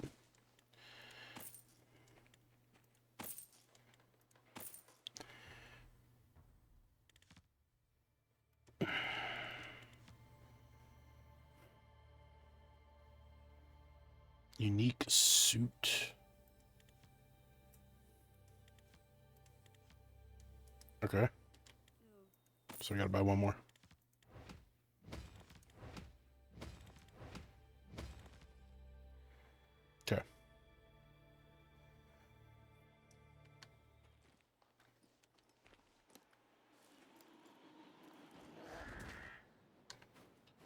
Unique suit. Okay. So I gotta buy one more. Okay.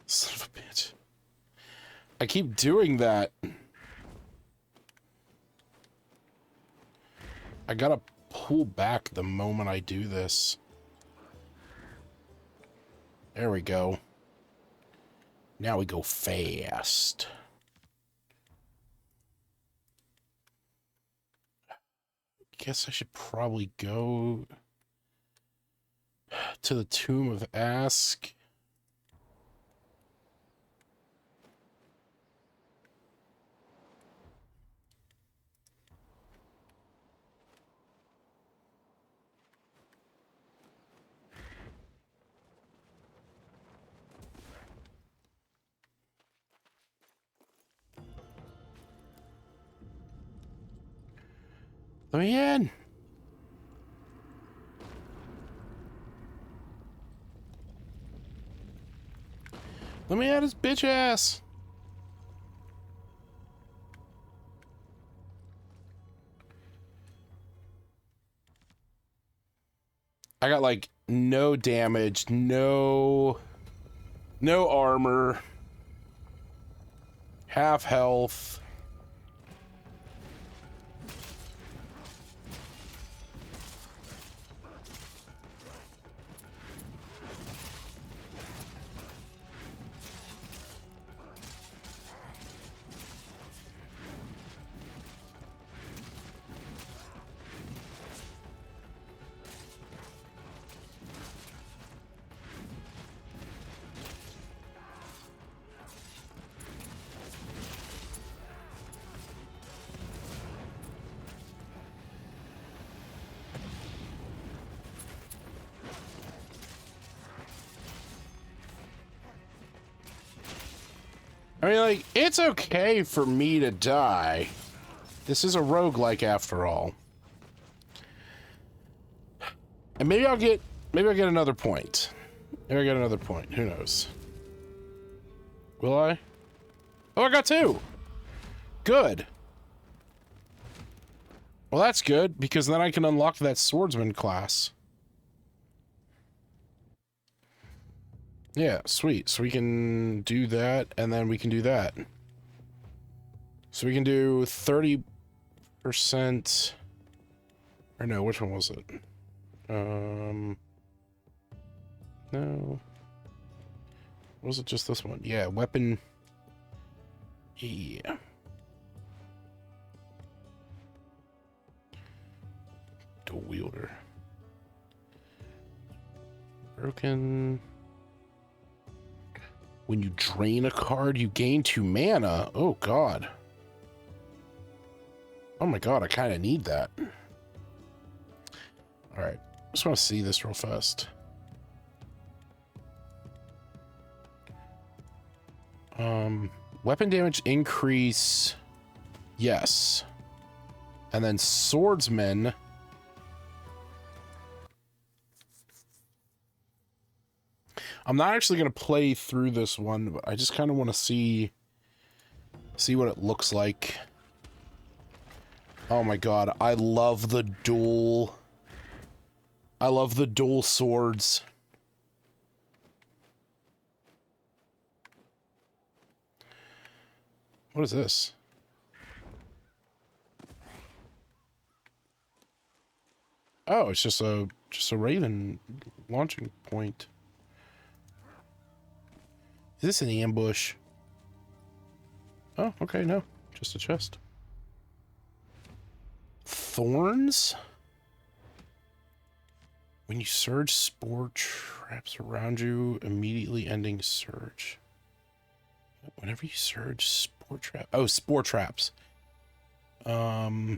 Son of a bitch. I keep doing that. I gotta pull back the moment I do this. There we go. Now we go fast. Guess I should probably go to the Tomb of Ask. Let me in. Let me out his bitch ass. I got like no damage, no armor, half health. I mean, like, it's okay for me to die. This is a roguelike after all. And maybe I'll get another point. Maybe I get another point. Who knows? Will I? Oh, I got 2. Good. Well, that's good, because then I can unlock that swordsman class. Yeah, sweet. So we can do that, and then we can do that. So we can do 30%... Or no, which one was it? No. Was it just this one? Yeah, weapon... Yeah. Dual wielder. Broken... When you drain a card, you gain 2 mana. Oh, God. Oh, my God. I kind of need that. All right. Just want to see this real fast. Weapon damage increase. Yes. And then swordsman. I'm not actually going to play through this one, but I just kind of want to see what it looks like. Oh my god, I love the dual swords. What is this? Oh, it's just a Raven launching point. Is this an ambush? Oh, okay, no. Just a chest. Thorns? When you surge, spore traps around you, immediately ending surge. Whenever you surge, spore trap. Oh, spore traps. I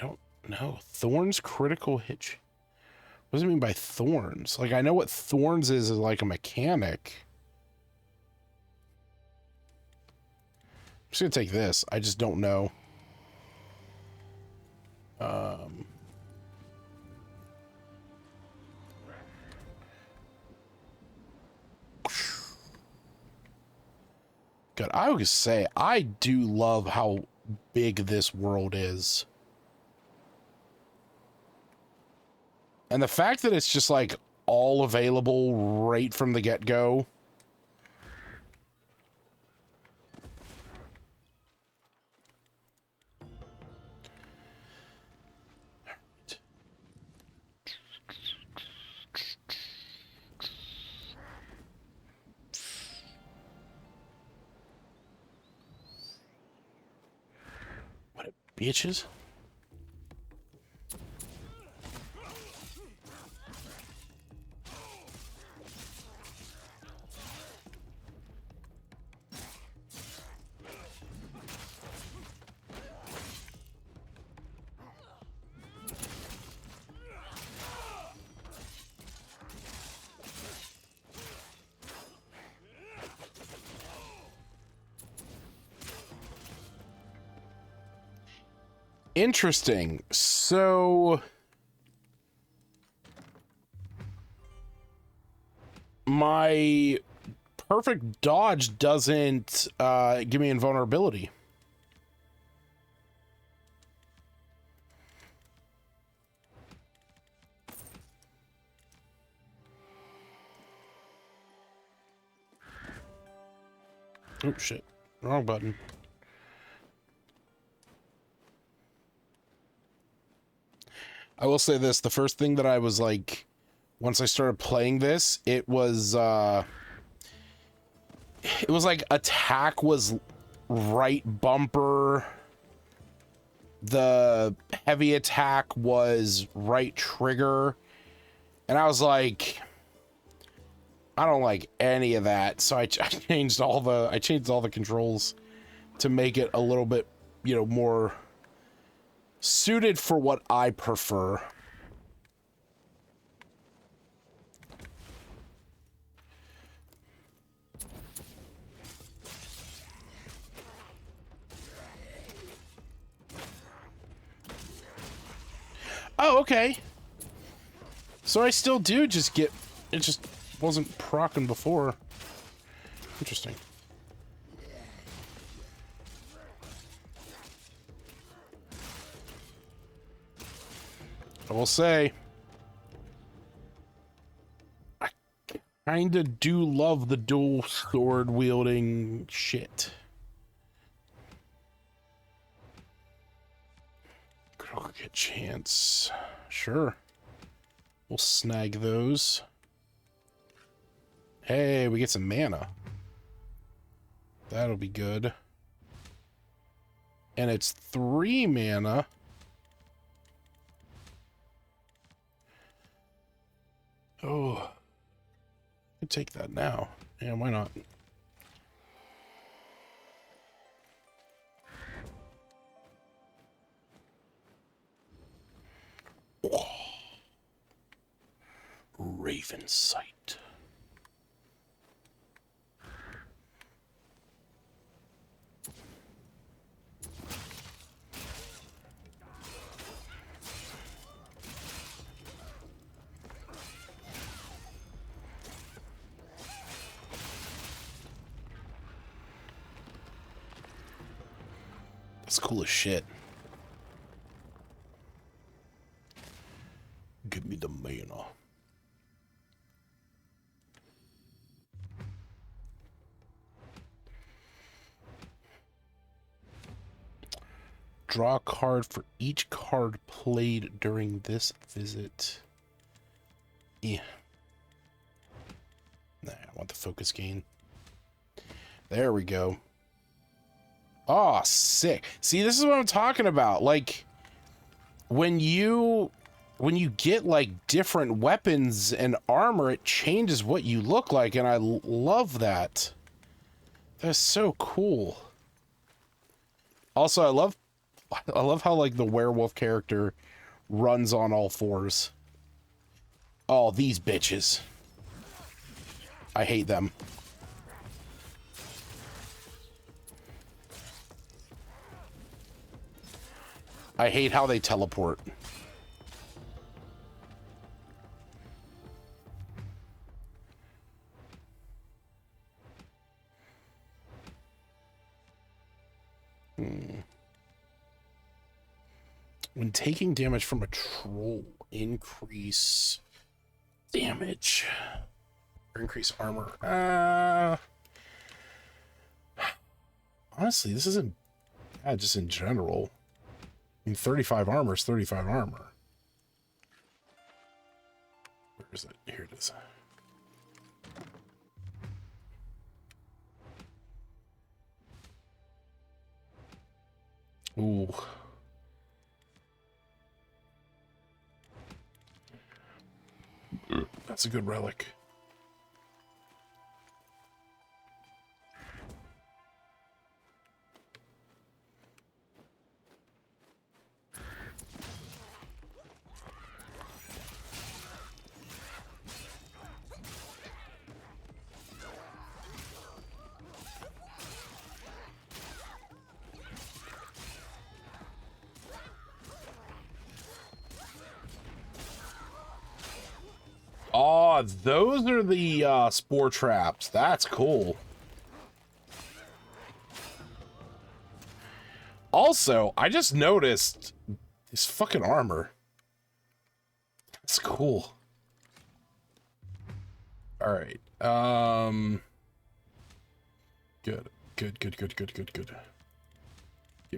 don't know. Thorns critical hit. What does it mean by thorns? Like, I know what thorns is like a mechanic. I'm just gonna take this. I just don't know. God, I would say I do love how big this world is. And the fact that it's just like all available right from the get-go. What bitches? Interesting. So my perfect dodge doesn't give me invulnerability. Oh shit. Wrong button. I will say this, the first thing that I was like, once I started playing this, it was like attack was right bumper, the heavy attack was right trigger, and I was like, I don't like any of that, so I changed all the controls to make it a little bit, you know, more suited for what I prefer. Oh, okay. So I still do just get... It just wasn't proccing before. Interesting. I will say... I kinda do love the dual sword wielding shit. Critical hit chance. Sure. We'll snag those. Hey, we get some mana. That'll be good. And it's 3 mana. Oh. I can take that now. Yeah, why not? Raven sight. That's cool as shit. Give me the mana. Draw a card for each card played during this visit. Yeah. Nah, I want the focus gain. There we go. Oh, sick. See, this is what I'm talking about. Like, when you get, like, different weapons and armor, it changes what you look like, and I love that. That's so cool. Also, I love how, like, the werewolf character runs on all fours. Oh, these bitches. I hate them. I hate how they teleport. When taking damage from a troll, increase damage or increase armor. Honestly, this isn't bad just in general. I mean, 35 armor is 35 armor. Where is it? Here it is. Ooh. That's a good relic. Oh, those are the spore traps. That's cool. Also, I just noticed this fucking armor. That's cool. All right. Good. Give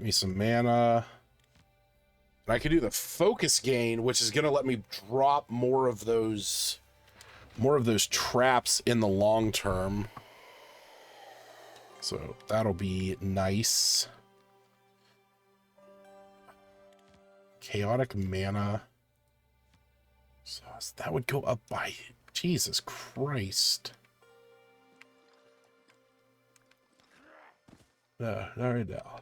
me some mana. And I can do the focus gain, which is gonna let me drop more of those traps in the long term. So that'll be nice. Chaotic mana. So that would go up by Jesus Christ. All right now.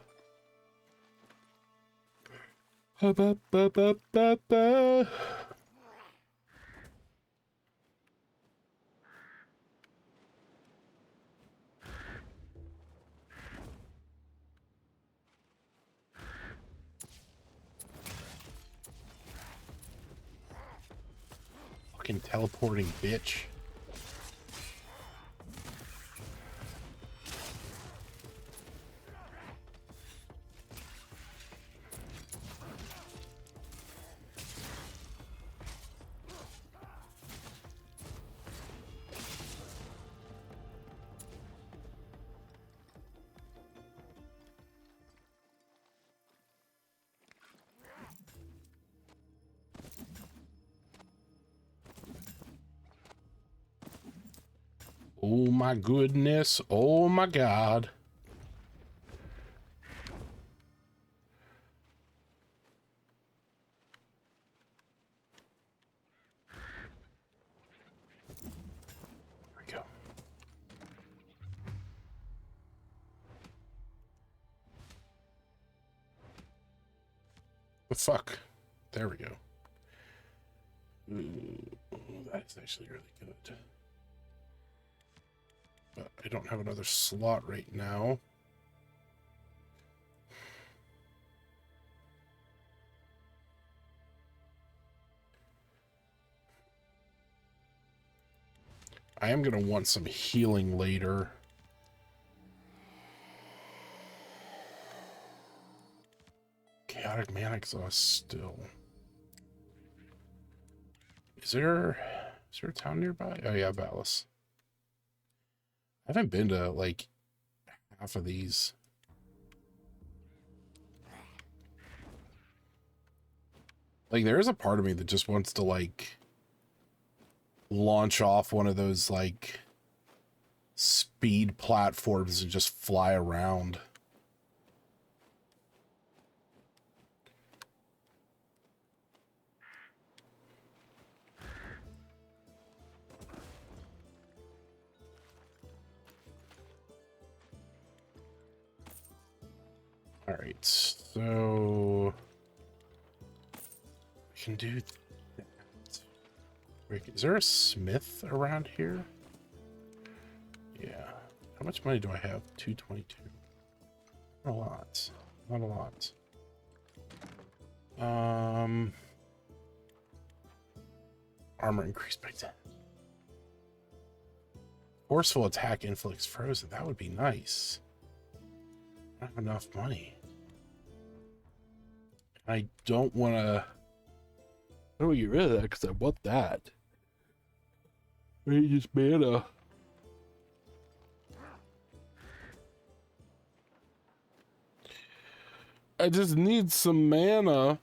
Fucking teleporting bitch. Oh my goodness. Oh my God. There we go. The fuck? There we go. Ooh, That is actually really good. But I don't have another slot right now. I am going to want some healing later. Chaotic mana exhaust still. Is there a town nearby? Oh yeah, Valis. I haven't been to like half of these. Like there is a part of me that just wants to like launch off one of those like speed platforms and just fly around. All right, so we can do that. Wait, is there a smith around here? Yeah. How much money do I have? 222. Not a lot. Not a lot. Armor increased by 10. Forceful attack inflicts frozen. That would be nice. I don't have enough money. I don't want to... I don't get rid of that because I want that. Just mana. I just need some mana.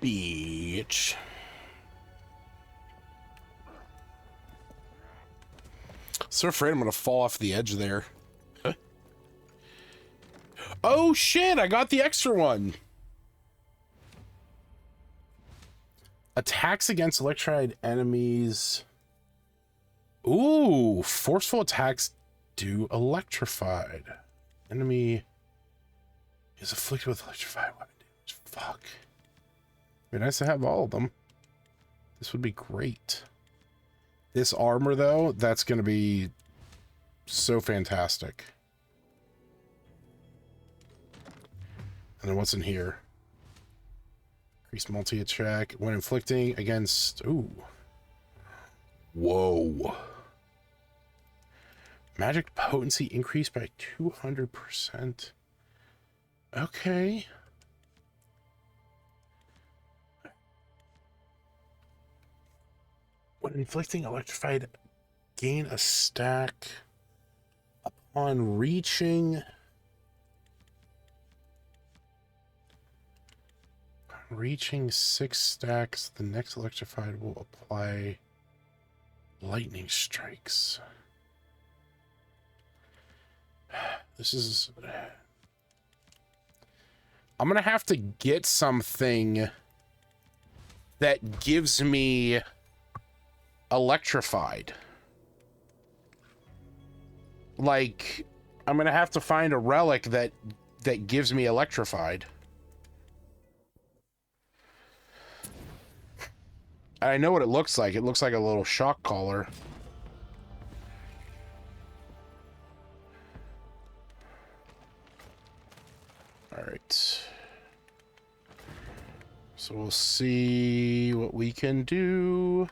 Bitch. So afraid I'm gonna fall off the edge there. Huh? Oh shit, I got the extra one. Attacks against electrified enemies. Ooh, forceful attacks do electrified. Enemy is afflicted with electrified weapon damage. Fuck. It'd be nice to have all of them. This would be great. This armor, though, that's going to be so fantastic. And then what's in here? Increase multi-attack when inflicting against... Ooh. Whoa. Magic potency increased by 200%. Okay. When inflicting electrified, gain a stack upon reaching 6 stacks. The next electrified will apply lightning strikes. This is I'm gonna have to get something that gives me electrified. Like, I'm gonna have to find a relic that gives me electrified. I know what it looks like. It looks like a little shock collar. All right. So we'll see what we can do.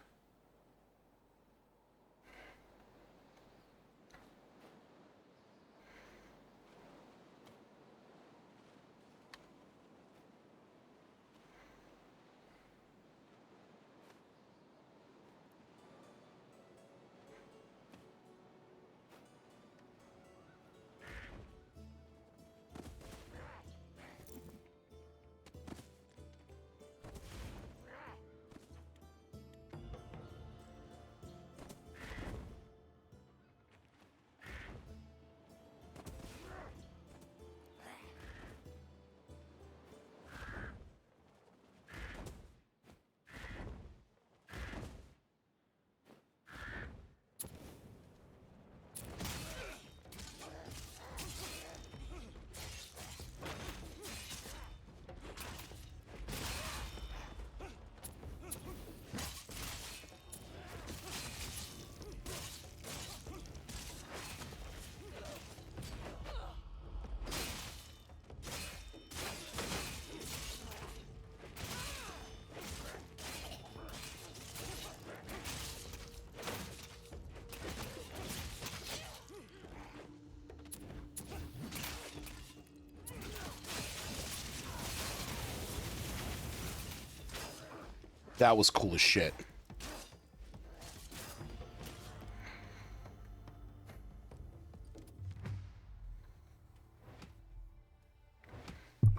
That was cool as shit.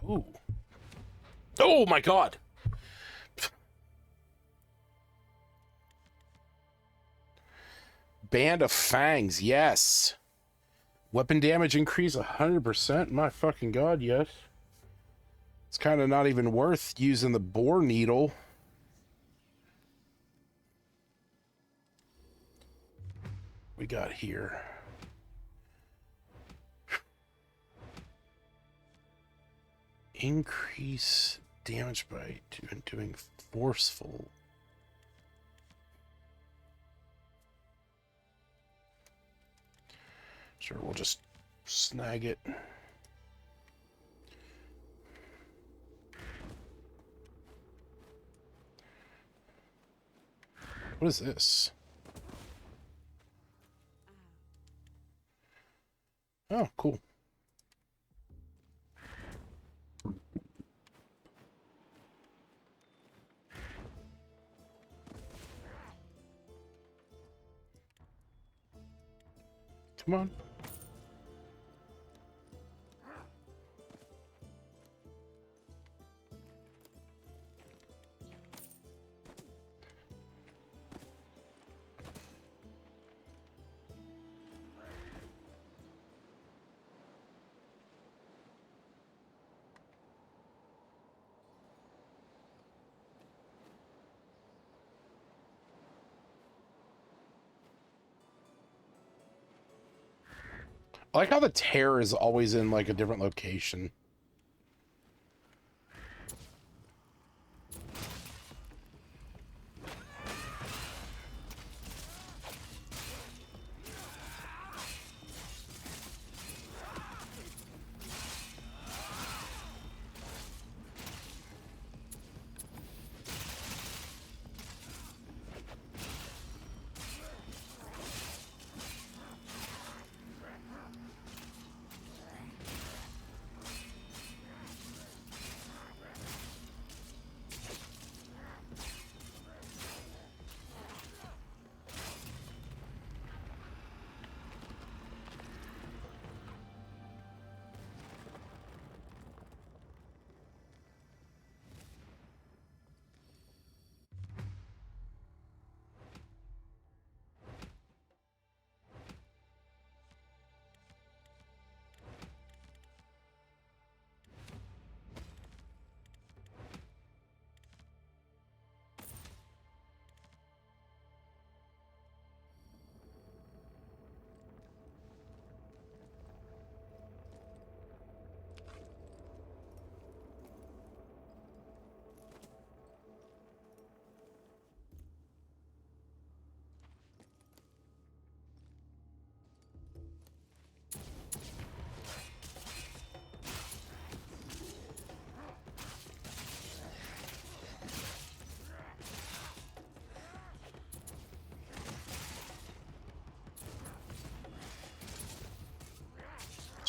Ooh. Oh my god. Band of Fangs, yes. Weapon damage increase 100%. My fucking god, yes. It's kind of not even worth using the boar needle. We got here. Increase damage by doing forceful. Sure, we'll just snag it. What is this? Oh, cool. Come on. I like how the tear is always in like a different location.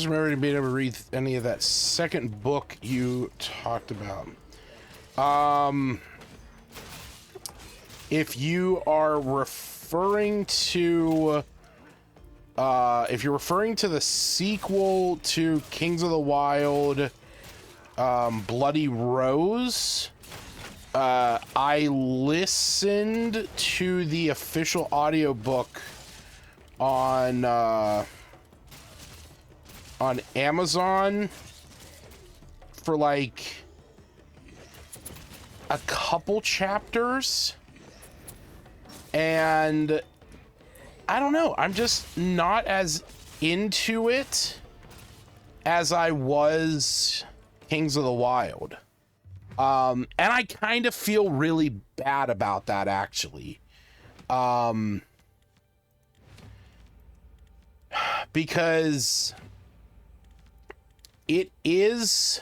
Just remember being able to read any of that second book you talked about. If you are referring to, if you're referring to the sequel to Kings of the Wild, Bloody Rose, I listened to the official audiobook on Amazon for like a couple chapters, and I don't know, I'm just not as into it as I was Kings of the Wild. And I kind of feel really bad about that, actually. Because it is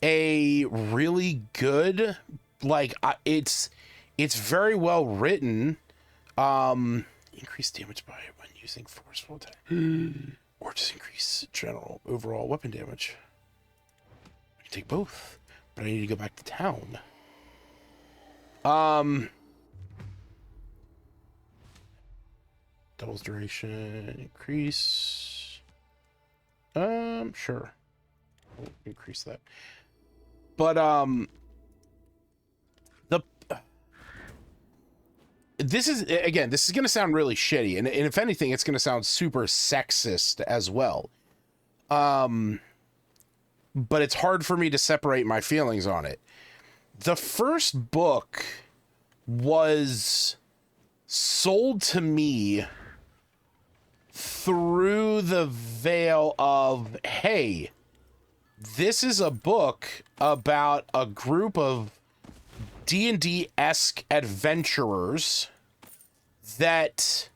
a really good, like, it's very well written. Increase damage by when using forceful attack, or just increase general overall weapon damage. I can take both, but I need to go back to town. Doubles duration, increase. Sure. We'll increase that. But, this is going to sound really shitty, and if anything, it's going to sound super sexist as well. But it's hard for me to separate my feelings on it. The first book was sold to me through the veil of, hey, this is a book about a group of D&D-esque adventurers that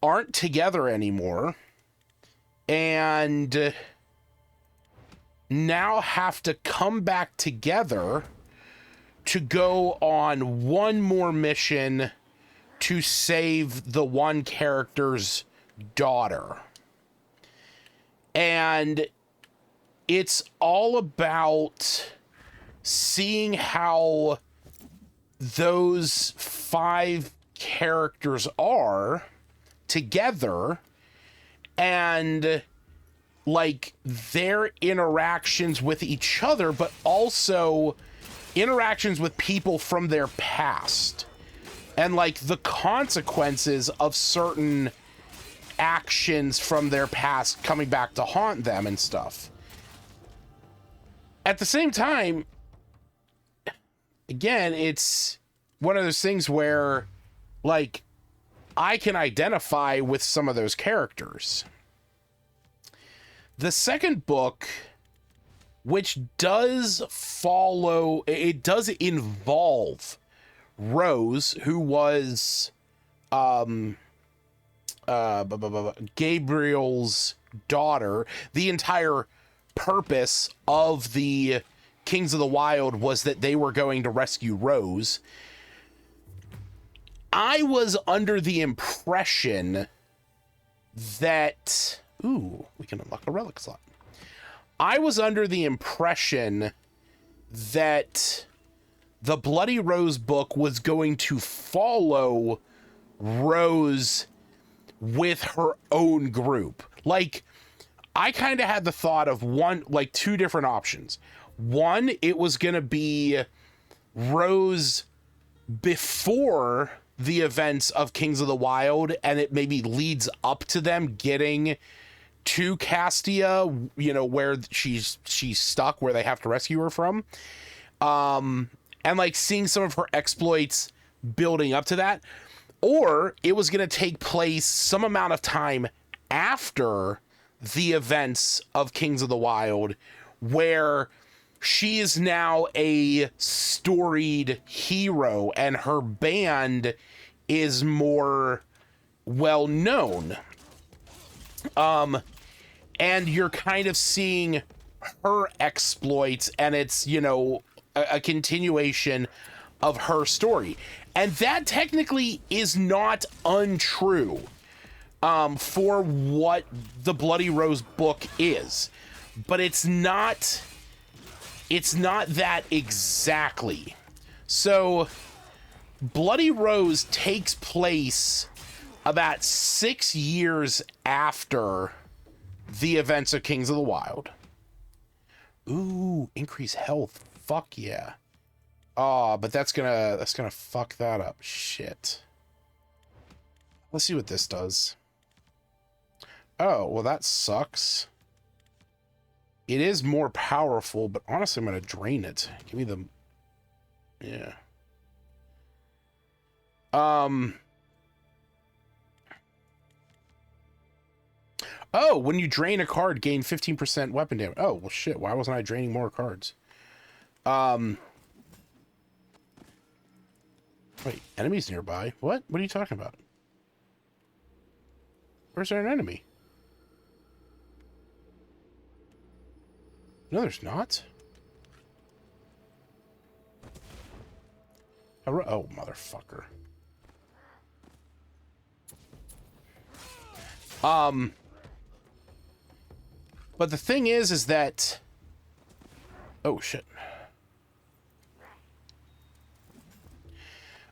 aren't together anymore and now have to come back together to go on one more mission to save the one character's daughter. And it's all about seeing how those 5 characters are together and like their interactions with each other, but also interactions with people from their past and like the consequences of certain actions from their past coming back to haunt them and stuff. At the same time, again, it's one of those things where like I can identify with some of those characters. The second book, which does follow, it does involve Rose, who was Gabriel's daughter. The entire purpose of the Kings of the Wild was that they were going to rescue Rose. I was under the impression that... Ooh, we can unlock a relic slot. I was under the impression that the Bloody Rose book was going to follow Rose with her own group. Like, I kind of had the thought of two different options. One, it was going to be Rose before the events of Kings of the Wild, and it maybe leads up to them getting to Castia, you know, where she's stuck, where they have to rescue her from. And like seeing some of her exploits building up to that. Or it was going to take place some amount of time after the events of Kings of the Wild, where she is now a storied hero and her band is more well known. And you're kind of seeing her exploits, and it's, you know, a continuation of her story. And that technically is not untrue, for what the Bloody Rose book is, but it's not that exactly. So Bloody Rose takes place about 6 years after the events of Kings of the Wild. Ooh, increase health. Fuck yeah. Oh, but that's gonna fuck that up. Shit. Let's see what this does. Oh, well that sucks. It is more powerful, but honestly I'm gonna drain it. Give me the... Yeah. Oh, when you drain a card, gain 15% weapon damage. Oh, well shit, why wasn't I draining more cards? Wait, enemies nearby? What? What are you talking about? Where's there an enemy? No, there's not. Oh, motherfucker. But the thing is that... Oh, shit.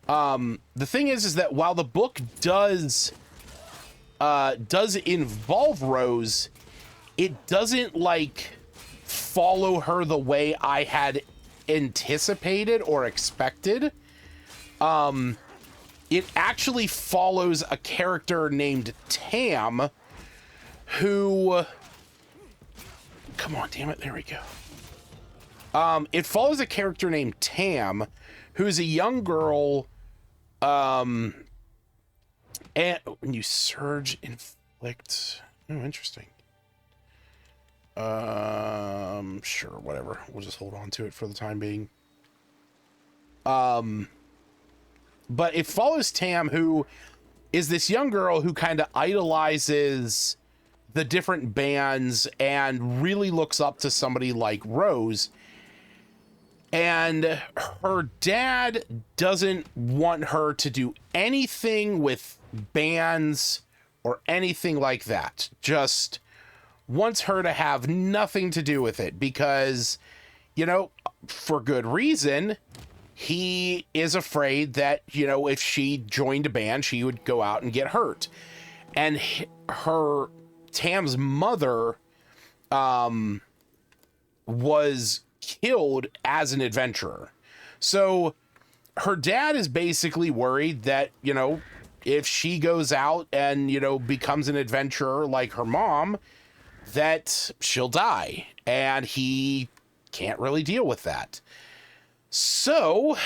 The thing is that while the book does involve Rose, it doesn't, like, follow her the way I had anticipated or expected. It actually follows a character named Tam, who... Come on, damn it, there we go. It follows a character named Tam, who's a young girl, and when you surge, inflict... Oh, interesting. Sure, whatever. We'll just hold on to it for the time being. But it follows Tam, who is this young girl who kind of idolizes the different bands and really looks up to somebody like Rose. And her dad doesn't want her to do anything with bands or anything like that. Just wants her to have nothing to do with it because, you know, for good reason, he is afraid that, you know, if she joined a band, she would go out and get hurt. And Tam's mother, was killed as an adventurer. So her dad is basically worried that, you know, if she goes out and, you know, becomes an adventurer like her mom, that she'll die. And he can't really deal with that. So,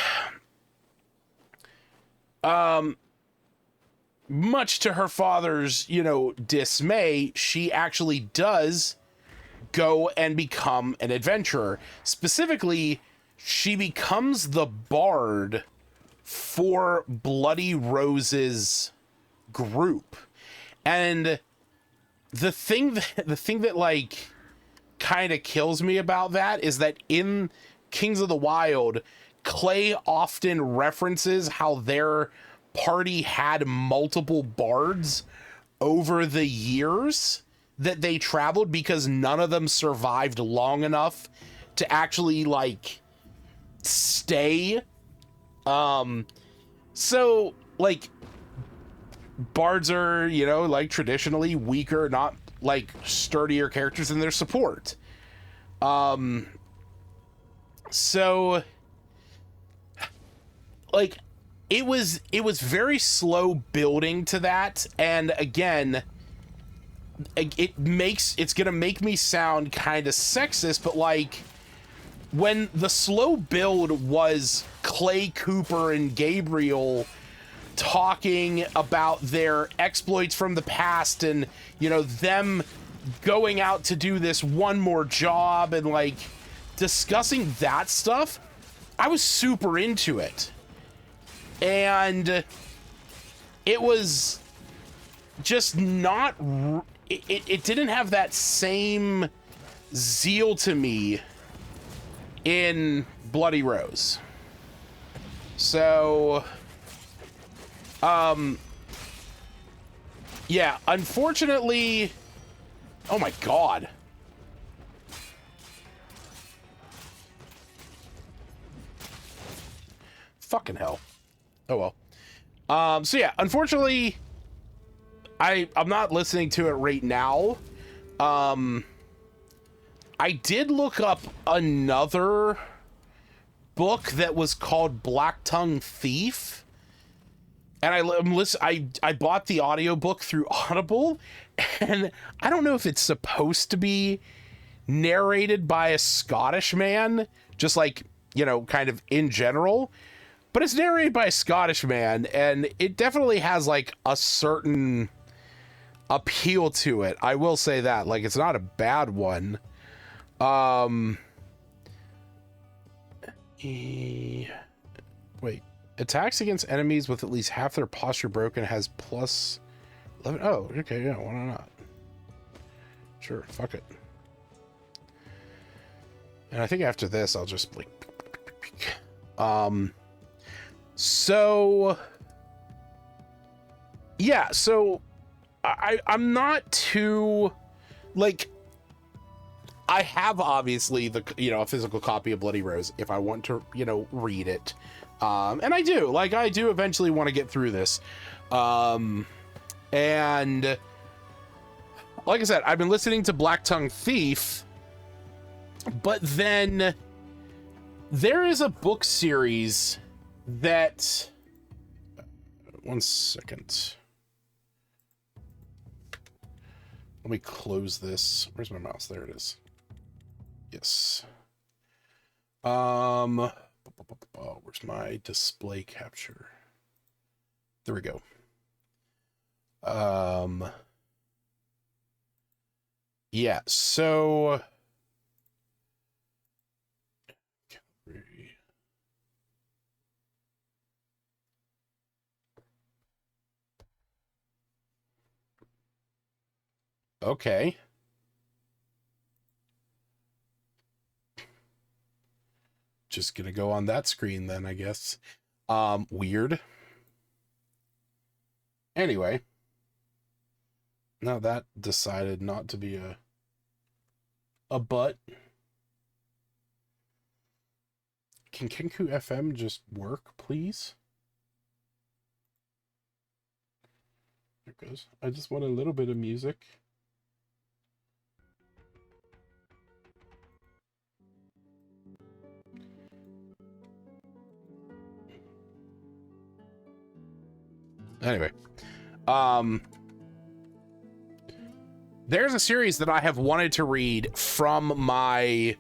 much to her father's, you know, dismay, she actually does go and become an adventurer. Specifically, she becomes the bard for Bloody Rose's group. And the thing that like kind of kills me about that is that in Kings of the Wild, Clay often references how their party had multiple bards over the years that they traveled because none of them survived long enough to actually like stay. So like bards are, you know, like traditionally weaker, not like sturdier characters in their support. So like it was very slow building to that, and again, it's gonna make me sound kind of sexist, but like when the slow build was Clay, Cooper, and Gabriel talking about their exploits from the past and, you know, them going out to do this one more job and like discussing that stuff, I was super into it. And it was just not, it didn't have that same zeal to me in Bloody Rose. So, Yeah, unfortunately... Oh my god. Fucking hell. Oh well. So yeah, unfortunately, I'm not listening to it right now. I did look up another book that was called Black Tongue Thief. And I bought the audiobook through Audible, and I don't know if it's supposed to be narrated by a Scottish man, just like, you know, kind of in general, but it's narrated by a Scottish man, and it definitely has like a certain appeal to it. I will say that, like, it's not a bad one. Wait. Attacks against enemies with at least half their posture broken has plus 11. Oh, okay, yeah, why not? Sure, fuck it. And I think after this, I'll just like... So... Yeah, so... I'm not too... Like... I have, obviously, the, you know, a physical copy of Bloody Rose if I want to, you know, read it. And I do. Like, I do eventually want to get through this. And... Like I said, I've been listening to Black Tongue Thief, but then there is a book series that... One second. Let me close this. Where's my mouse? There it is. Yes. Where's my display capture? There we go. Yeah, so... Okay. Just gonna go on that screen then, I guess. Weird. Anyway. Now that decided not to be a butt. Can Kenku FM just work, please? There it goes. I just want a little bit of music. Anyway, there's a series that I have wanted to read from my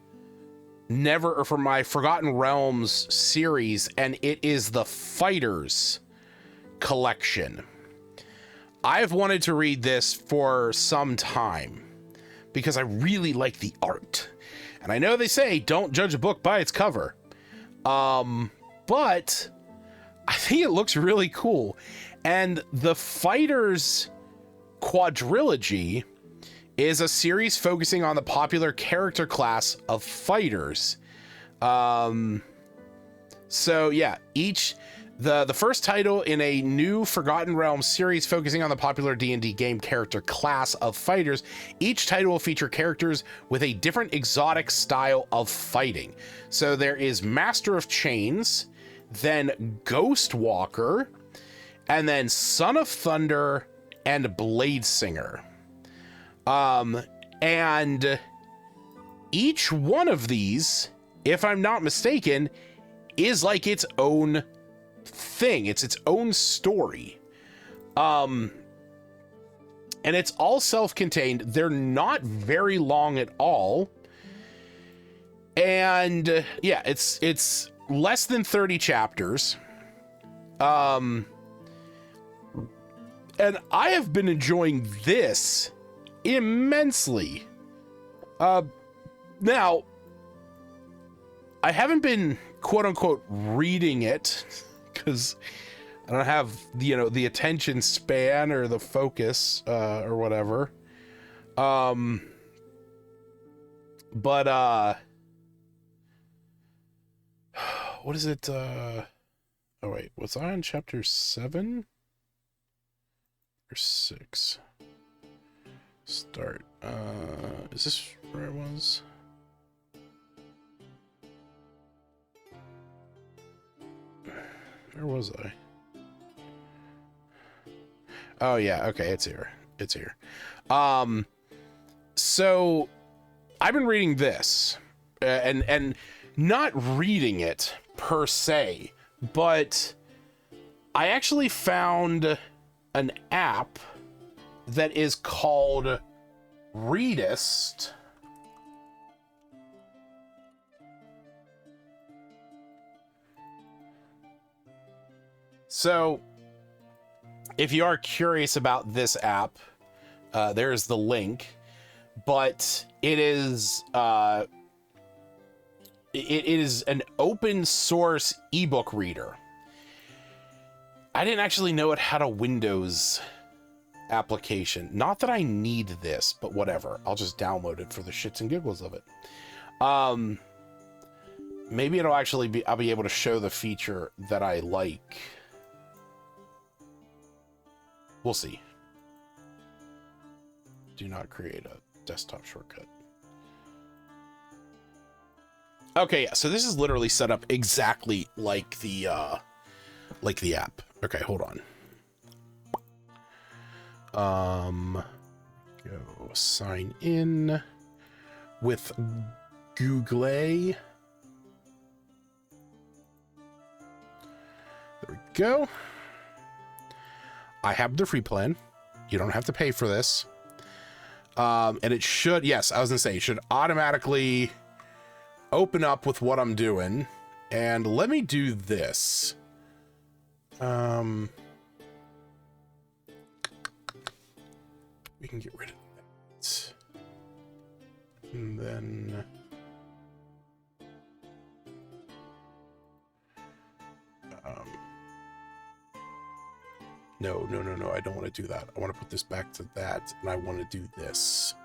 Forgotten Realms series, and it is the Fighters collection. I've wanted to read this for some time because I really like the art. And I know they say don't judge a book by its cover. But I think it looks really cool. And the Fighters quadrilogy is a series focusing on the popular character class of fighters. So yeah, the first title in a new Forgotten Realms series focusing on the popular D&D game character class of fighters. Each title will feature characters with a different exotic style of fighting. So there is Master of Chains, then Ghost Walker, and then Son of Thunder and Blade Singer. And each one of these, if I'm not mistaken, is like its own thing. It's its own story. And it's all self-contained. They're not very long at all. And yeah, it's less than 30 chapters. And I have been enjoying this immensely. Now, I haven't been quote-unquote reading it because I don't have, you know, the attention span or the focus or whatever. But what is it? Oh wait, was I on chapter 7? There's 6. Start. Is this where I was? Where was I? Oh yeah, okay, it's here. It's here. So I've been reading this, and not reading it per se, but I actually found an app that is called Readist. So if you are curious about this app, there's the link, but it is it is an open source ebook reader. I didn't actually know it had a Windows application. Not that I need this, but whatever. I'll just download it for the shits and giggles of it. Maybe it'll actually be, I'll be able to show the feature that I like. We'll see. Do not create a desktop shortcut. Okay, yeah, so this is literally set up exactly like the app. Okay, hold on. Go sign in with Google. There we go. I have the free plan. You don't have to pay for this. And it should, yes, I was gonna say, it should automatically open up with what I'm doing. And let me do this. We can get rid of that. And then no, I don't want to do that. I want to put this back to that, and I want to do this.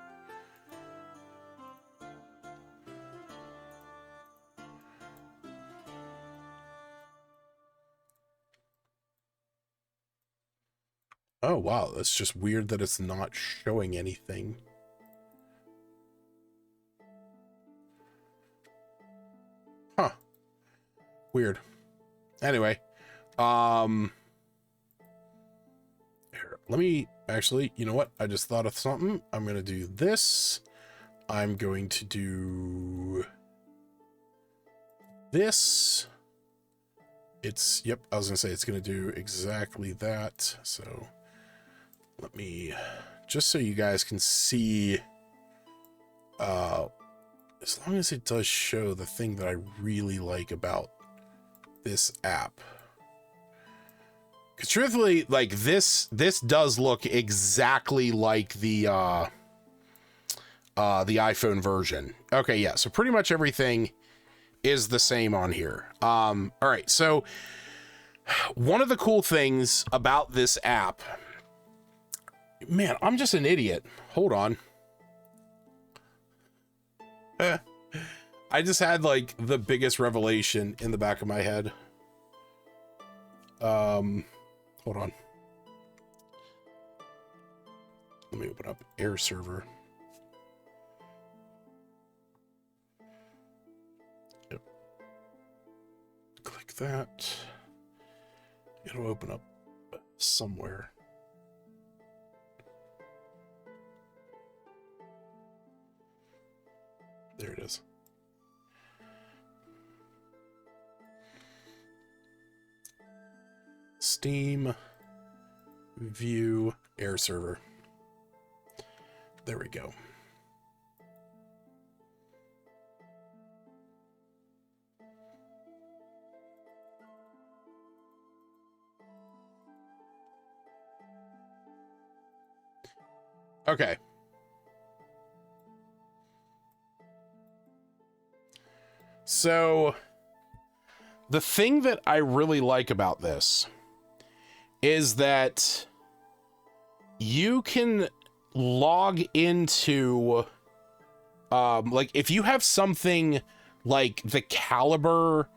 Oh, wow. That's just weird that it's not showing anything. Huh. Weird. Anyway. Here, let me actually, you know what? I just thought of something. I'm going to do this. I'm going to do this. It's, yep, I was going to say it's going to do exactly that. So let me, just so you guys can see, as long as it does show the thing that I really like about this app. Because truthfully, like this does look exactly like the iPhone version. Okay, yeah, so pretty much everything is the same on here. All right, so one of the cool things about this app, man, I'm just an idiot. Hold on. I just had like the biggest revelation in the back of my head. Hold on. Let me open up Air Server. Yep. Click that. It'll open up somewhere. There it is. Steam, view, Air Server. There we go. Okay. So the thing that I really like about this is that you can log into, like if you have something like the Caliber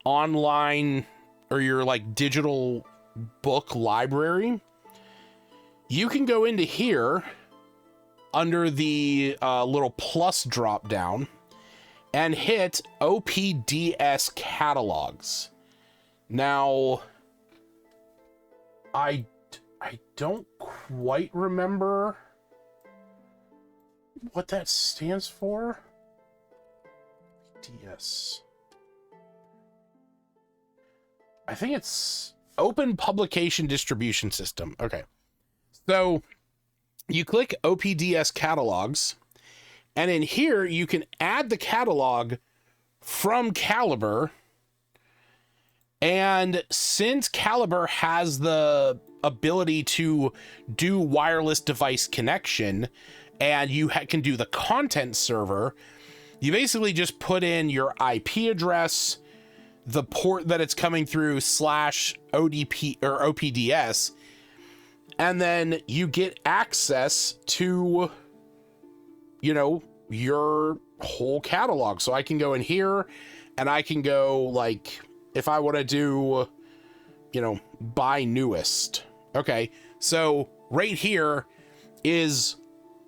online or your like digital book library, you can go into here under the little plus drop down and hit OPDS catalogs. Now, I don't quite remember what that stands for. DS. I think it's Open Publication Distribution System. Okay. So you click OPDS catalogs, and in here you can add the catalog from Caliber. And since Caliber has the ability to do wireless device connection, and you can do the content server, you basically just put in your IP address, the port that it's coming through / ODP or OPDS, and then you get access to, you know, your whole catalog. So I can go in here and I can go, like, if I want to do, you know, buy newest. Okay, so right here is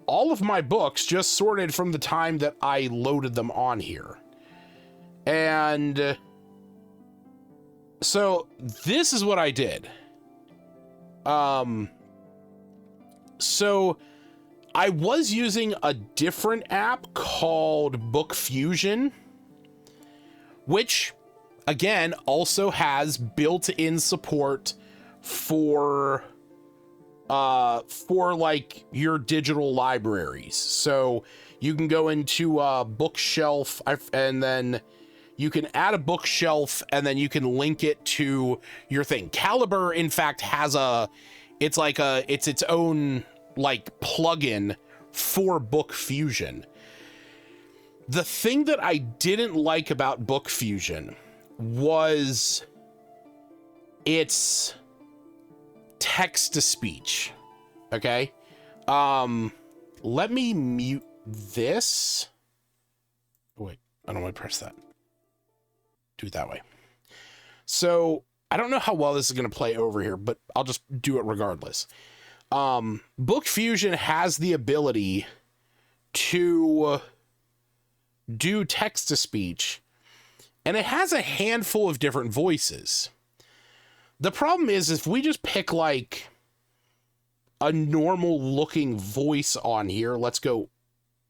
all of my books just sorted from the time that I loaded them on here. And so this is what I did. So I was using a different app called Book Fusion, which again also has built-in support for like your digital libraries. So you can go into a bookshelf and then you can add a bookshelf and then you can link it to your thing. Caliber, in fact, has it's its own like plugin for Book Fusion. The thing that I didn't like about Book Fusion was its text to speech. Okay. Let me mute this. Oh, wait, I don't want to press that. Do it that way. So I don't know how well this is going to play over here, but I'll just do it regardless. Book Fusion has the ability to do text to speech, and it has a handful of different voices. The problem is if we just pick like a normal looking voice on here, let's go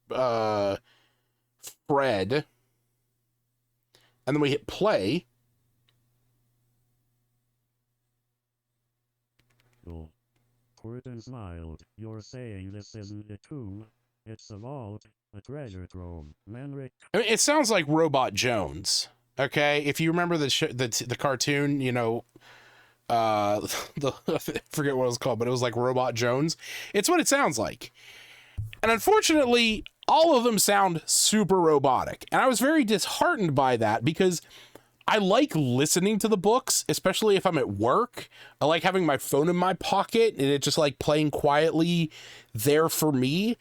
Fred, and then we hit play. Oh. Curtin smiled. You're saying this isn't a tomb, it's a vault, a treasure trove. Manric. I mean, it sounds like Robot Jones. Okay, if you remember the cartoon, you know, I forget what it was called, but it was like Robot Jones. It's what it sounds like. And unfortunately, all of them sound super robotic. And I was very disheartened by that because I like listening to the books, especially if I'm at work. I like having my phone in my pocket and it just like playing quietly there for me.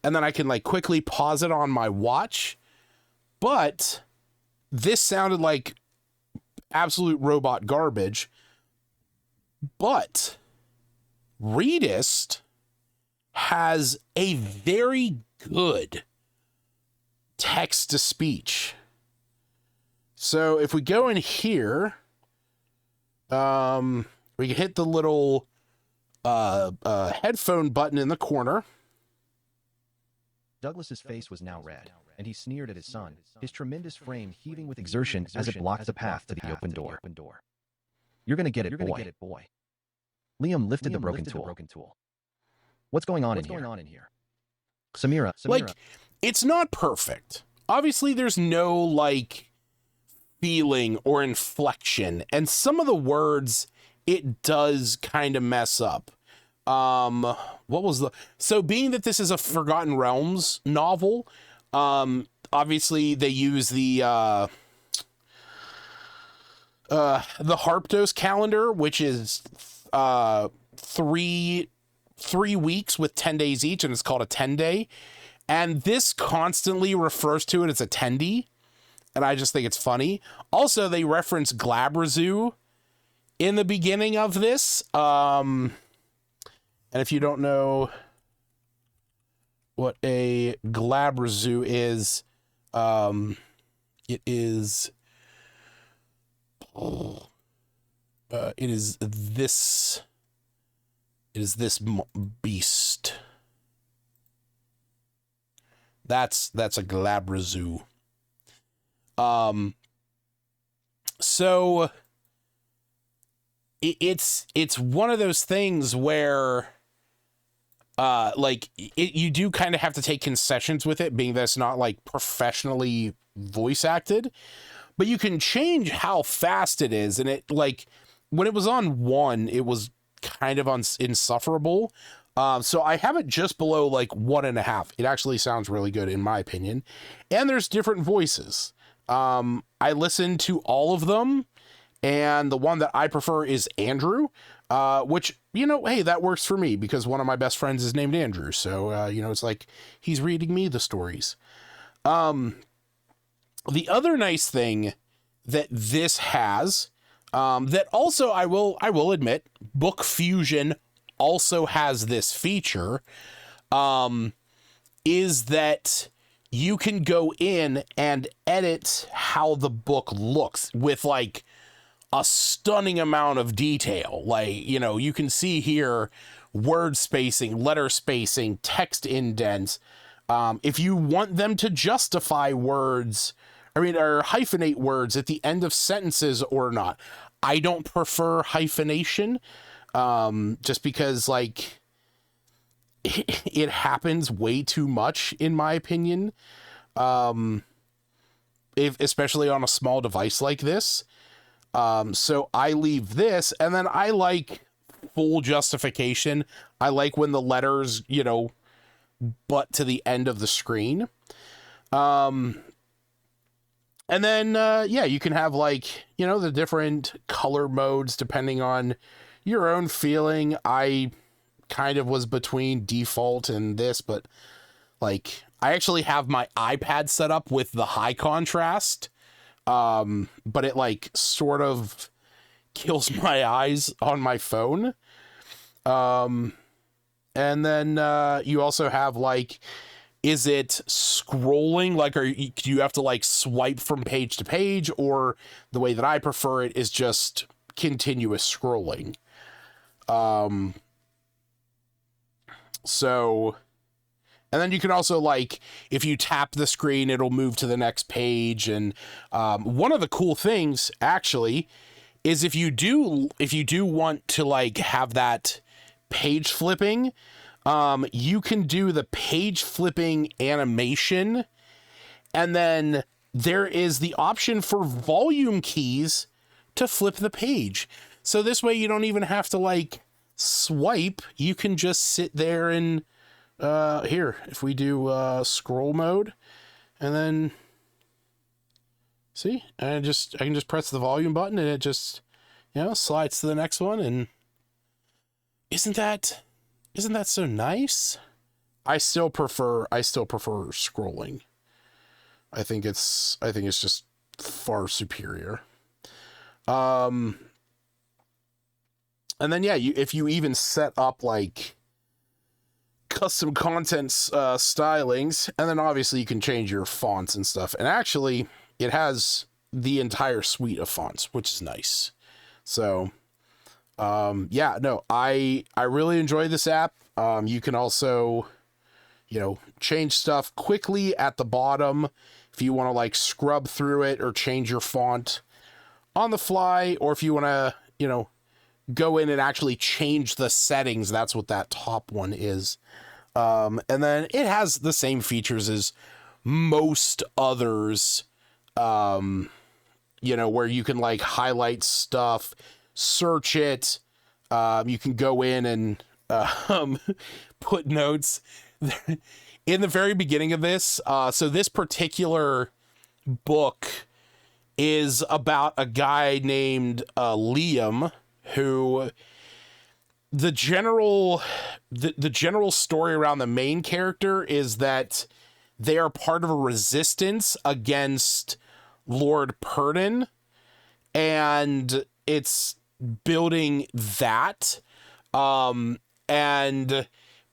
And then I can like quickly pause it on my watch. But this sounded like absolute robot garbage. But Readist has a very good text to speech. So if we go in here, we can hit the little headphone button in the corner. Douglas's face was now red, and he sneered at his son, his tremendous frame heaving with exertion as it blocked the path to the open door. You're gonna get it, boy. Liam lifted the broken tool. What's going on in here? Samira. Like, it's not perfect. Obviously, there's no, like, feeling or inflection. And some of the words, it does kind of mess up. So being that this is a Forgotten Realms novel, obviously they use the Harptos calendar, which is 3 weeks with 10 days each, and it's called a 10-day. And this constantly refers to it as a 10-day, and I just think it's funny. Also, they reference Glabrazu in the beginning of this. And if you don't know what a glabrezu is, it is this beast. That's a glabrezu. So it's one of those things where you do kind of have to take concessions with it, being that it's not like professionally voice acted, but you can change how fast it is. And it, like, when it was on 1, it was kind of insufferable. So I have it just below like 1.5. It actually sounds really good in my opinion. And there's different voices. I listened to all of them, and the one that I prefer is Andrew, which, you know, hey, that works for me because one of my best friends is named Andrew. So, you know, it's like he's reading me the stories. The other nice thing that this has, that also I will admit, Book Fusion also has this feature, is that you can go in and edit how the book looks with like a stunning amount of detail. Like, you know, you can see here word spacing, letter spacing, text indents. If you want them to justify words, or hyphenate words at the end of sentences or not. I don't prefer hyphenation, just because, like, it happens way too much, in my opinion. Especially on a small device like this. So I leave this, and then I like full justification. I like when the letters, you know, butt to the end of the screen. And then, yeah, you can have, like, you know, the different color modes depending on your own feeling. I kind of was between default and this, but, like, I actually have my iPad set up with the high contrast, but it, like, sort of kills my eyes on my phone. And then you also have, like, is it scrolling? Like, do you have to, like, swipe from page to page? Or the way that I prefer it is just continuous scrolling. So, and then you can also, like, if you tap the screen, it'll move to the next page. And one of the cool things, actually, is if you do want to, like, have that page flipping, you can do the page flipping animation, and then there is the option for volume keys to flip the page. So this way you don't even have to, like, swipe. You can just sit there and here, if we do scroll mode, and then see, I can just press the volume button and it just, you know, slides to the next one. And isn't that so nice? I still prefer scrolling. I think it's just far superior. And then, yeah, if you even set up, like, custom content stylings, and then obviously you can change your fonts and stuff. And actually, it has the entire suite of fonts, which is nice. So, yeah, no, I really enjoy this app. You can also, you know, change stuff quickly at the bottom if you want to, like, scrub through it or change your font on the fly, or if you want to, you know, go in and actually change the settings. That's what that top one is. And then it has the same features as most others, you know, where you can, like, highlight stuff, search it. You can go in and put notes in the very beginning of this. So this particular book is about a guy named Liam, who the general story around the main character is that they are part of a resistance against Lord Purdon, and it's building that. And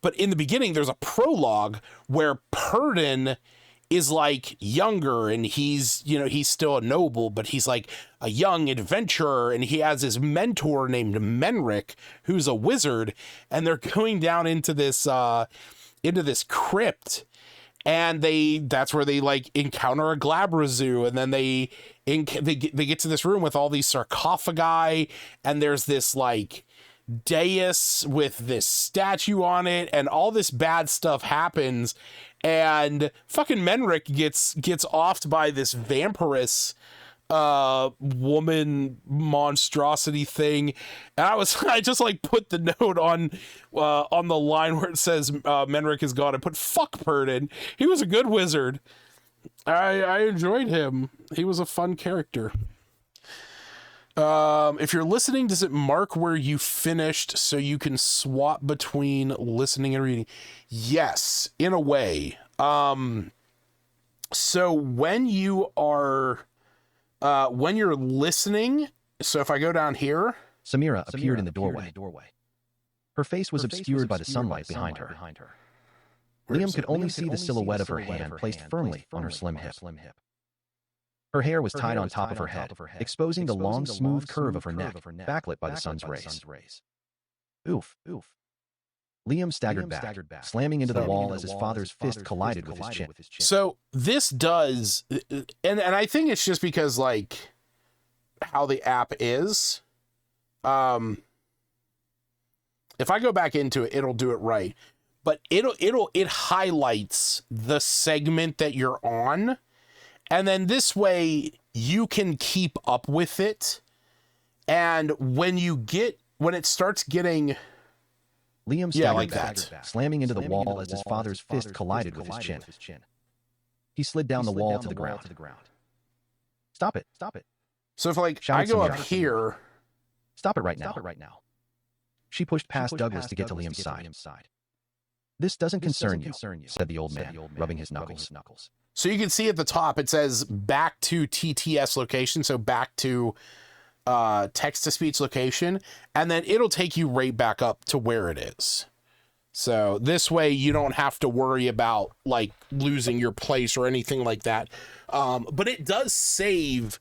But in the beginning, there's a prologue where Purdon is like younger, and he's still a noble, but he's like a young adventurer, and he has his mentor named Menric, who's a wizard, and they're going down into this crypt, and that's where they like encounter a Glabrazoo, and then they get to this room with all these sarcophagi, and there's this like dais with this statue on it, and all this bad stuff happens, and fucking Menric gets offed by this vampiress woman monstrosity thing, and I just like put the note on the line where it says Menric is gone. I put fuck Purdon. He was a good wizard. I enjoyed him. He was a fun character. If you're listening, does it mark where you finished so you can swap between listening and reading? Yes, in a way. So when you're listening, so if I go down here, Samira appeared in the doorway. Her face was obscured by the sunlight behind her. Liam could only see the silhouette of her hand placed firmly on her slim hip. Her hair was tied on top of her head, exposing the long, smooth curve of her neck, backlit by the sun's rays. Oof. Liam staggered back, slamming into the wall as his father's fist collided with his chin. So this does, and I think it's just because like how the app is. If I go back into it, it'll do it right, but it highlights the segment that you're on. And then this way you can keep up with it. And when it starts getting... Liam staggered back, slamming into the wall as his father's fist collided with his chin. He slid down the wall to the ground. Stop it. So if like I go up here... Stop it right now. She pushed past Douglas to get to Liam's side. This doesn't concern you, said the old man, rubbing his knuckles. So you can see at the top, it says back to TTS location. So back to text-to-speech location. And then it'll take you right back up to where it is. So this way you don't have to worry about like losing your place or anything like that. But it does save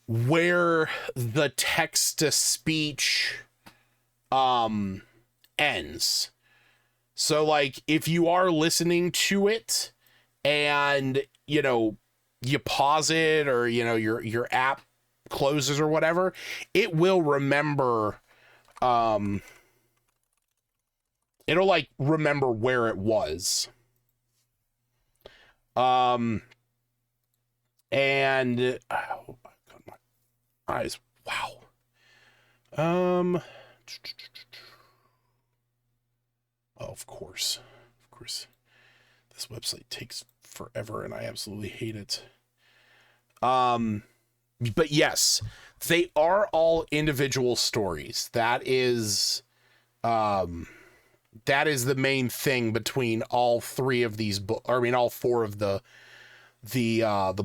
where the text-to-speech ends. So like if you are listening to it, and you pause it, or your app closes or whatever, it will remember, it'll like remember where it was. And oh my god, my eyes, wow. Oh, of course this website takes forever and I absolutely hate it. But yes, they are all individual stories. That is the main thing between all three of these books. I mean, all four of the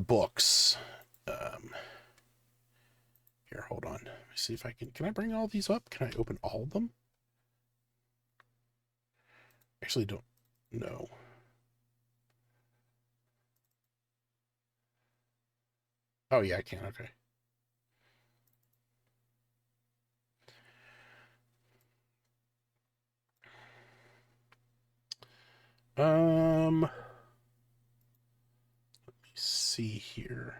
books. Here, hold on. Let me see if I can I bring all these up? Can I open all of them? Actually, don't know. Oh yeah, I can. Okay. Let me see here.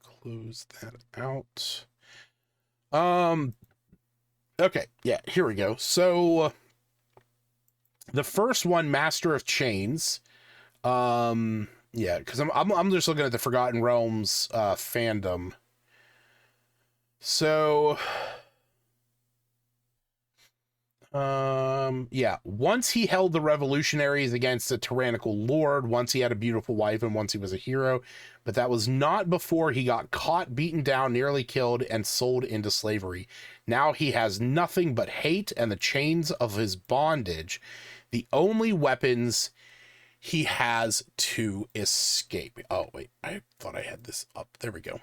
Close that out. Okay, yeah, here we go. So the first one, Master of Chains. Yeah, because I'm just looking at the Forgotten Realms fandom. So yeah, once he held the revolutionaries against a tyrannical lord, once he had a beautiful wife, and once he was a hero, but that was not before he got caught, beaten down, nearly killed, and sold into slavery. Now he has nothing but hate and the chains of his bondage, the only weapons he has to escape. Oh, wait, I thought I had this up. There we go.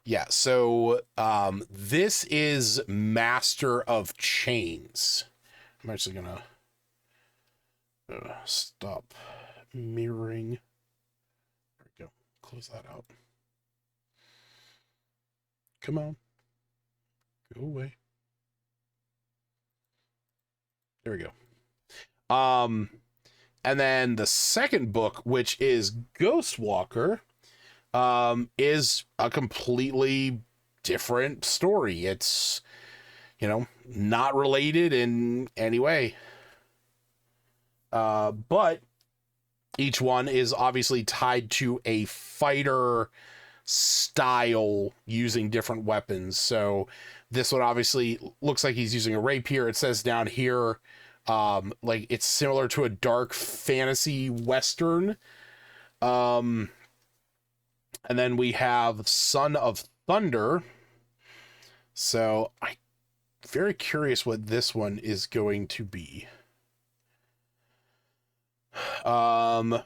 Yeah, so this is Master of Chains. I'm actually gonna stop mirroring. There we go. Close that out. Come on. Go away. There we go. And then the second book, which is Ghostwalker, is a completely different story. It's, you know, not related in any way. But each one is obviously tied to a fighter style using different weapons. So this one obviously looks like he's using a rapier. It says down here, like it's similar to a dark fantasy Western. And then we have Son of Thunder. So I'm very curious what this one is going to be. And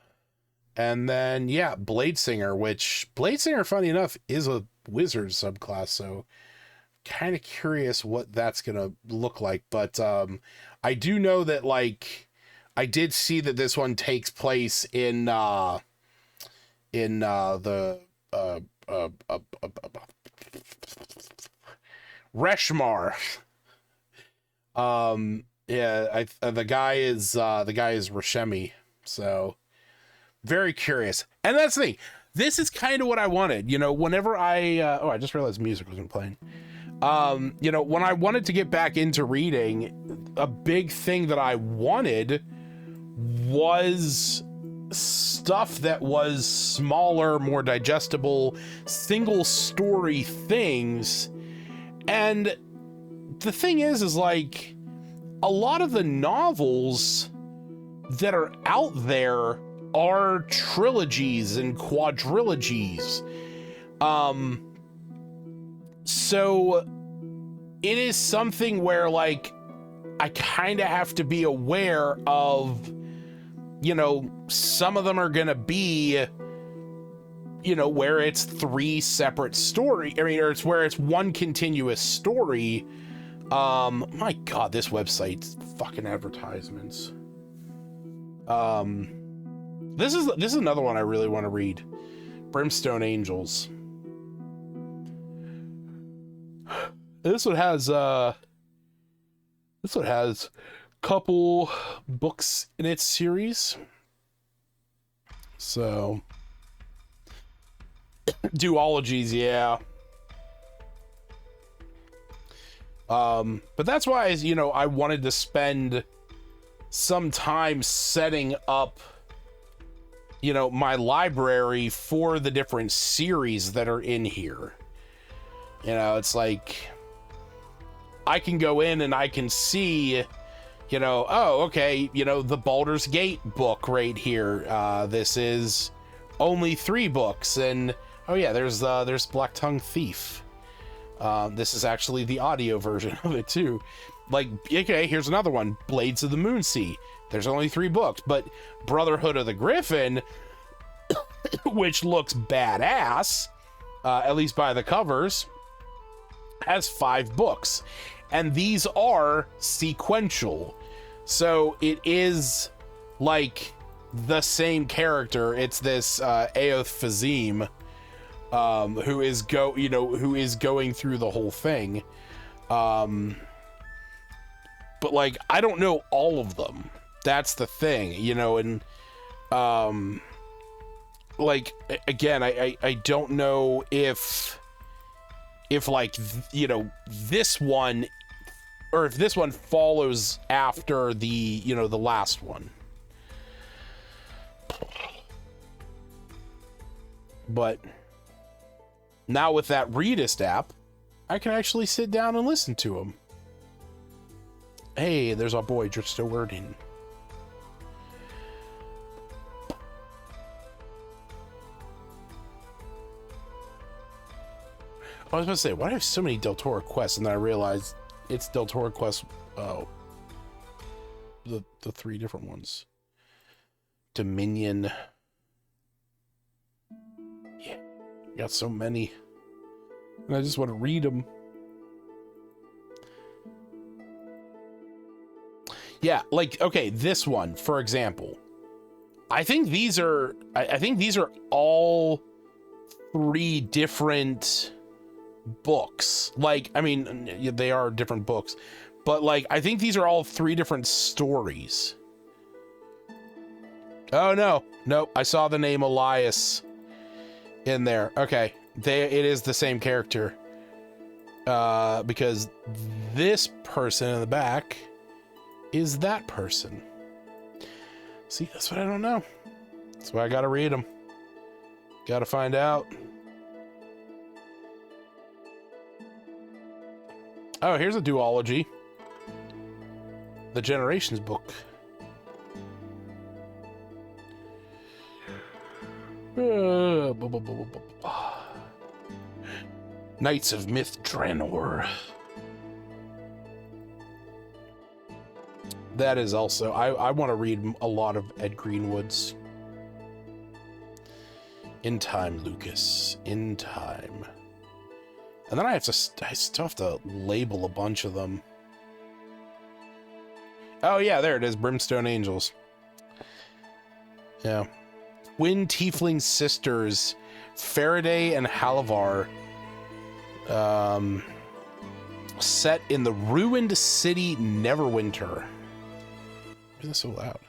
then, yeah, Bladesinger, which Bladesinger, funny enough, is a wizard subclass. So kind of curious what that's going to look like. But, I do know that, like, I did see that this one takes place in the, Reshmar. Yeah, the guy is Rashemi. So very curious. And that's the thing. This is kind of what I wanted, you know, whenever I I just realized music wasn't playing. You know, when I wanted to get back into reading, a big thing that I wanted was stuff that was smaller, more digestible, single story things. And the thing is like a lot of the novels that are out there are trilogies and quadrilogies. So it is something where like I kind of have to be aware of, you know, some of them are going to be, you know, where it's three separate story. I mean, or it's where it's one continuous story. My God, this website's fucking advertisements. This is another one I really want to read. Brimstone Angels. This one has a couple books in its series. So duologies, yeah. But that's why, you know, I wanted to spend some time setting up, you know, my library for the different series that are in here. You know, it's like I can go in and I can see, you know, oh, okay, you know, the Baldur's Gate book right here. This is only 3 books, and oh yeah, there's Black Tongue Thief. This is actually the audio version of it too. Like, okay, here's another one, Blades of the Moonsea. There's only 3 books, but Brotherhood of the Griffin, which looks badass, at least by the covers, has 5 books. And these are sequential. So it is like the same character. It's this Aoth Fazim, who is going through the whole thing. But like, I don't know all of them. That's the thing, you know, and like, again, I don't know if like, you know, this one, or if this one follows after the, you know, the last one. But now with that Readist app, I can actually sit down and listen to them. Hey, there's our boy Dripster Wording. I was going to say, why do I have so many Del Toro quests? And then I realized it's Del Toro quests. Oh, the 3 different ones. Dominion. Yeah, got so many. And I just want to read them. Yeah, like, okay, this one, for example. I think these are all 3 different books. Like, I mean, they are different books, but like, I think these are all 3 different stories. Oh no, nope, I saw the name Elias in there. Okay, it is the same character. Because this person in the back is that person. See, that's what I don't know. That's why I gotta read them. Gotta find out. Oh, here's a duology. The Generations book. Knights of Myth Draenor. That is also, I want to read a lot of Ed Greenwood's. In time, Lucas. In time. And then I still have to label a bunch of them. Oh yeah, there it is. Brimstone Angels. Yeah. Twin Tiefling Sisters, Faraday and Halavar. Set in the ruined city Neverwinter. Why is this so loud?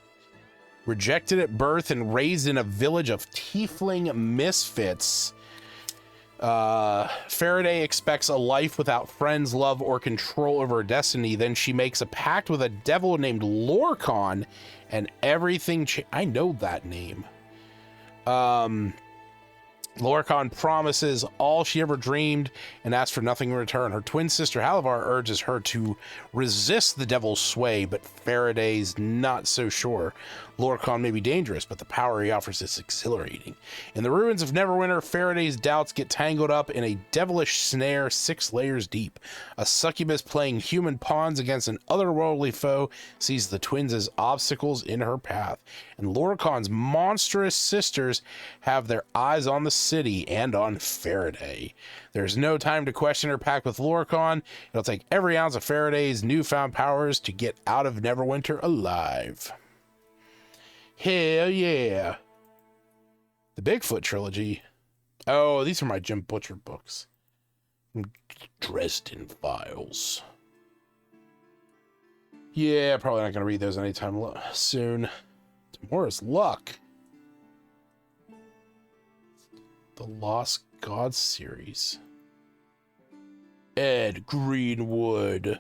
Rejected at birth and raised in a village of tiefling misfits, Faraday expects a life without friends, love, or control over her destiny. Then she makes a pact with a devil named Lorcan, and everything I know that name. Lorcan promises all she ever dreamed and asks for nothing in return. Her twin sister Halavar urges her to resist the devil's sway, but Faraday's not so sure. Lorcan may be dangerous, but the power he offers is exhilarating. In the ruins of Neverwinter, Faraday's doubts get tangled up in a devilish snare 6 layers deep. A succubus playing human pawns against an otherworldly foe sees the twins as obstacles in her path, and Lorcan's monstrous sisters have their eyes on the city and on Faraday. There's no time to question her pact with Lorcan. It'll take every ounce of Faraday's newfound powers to get out of Neverwinter alive. Hell yeah. The Bigfoot trilogy. Oh, these are my Jim Butcher books. Dresden Files. Yeah, probably not going to read those anytime soon. Tomorrow's Luck. The Lost Gods series. Ed Greenwood.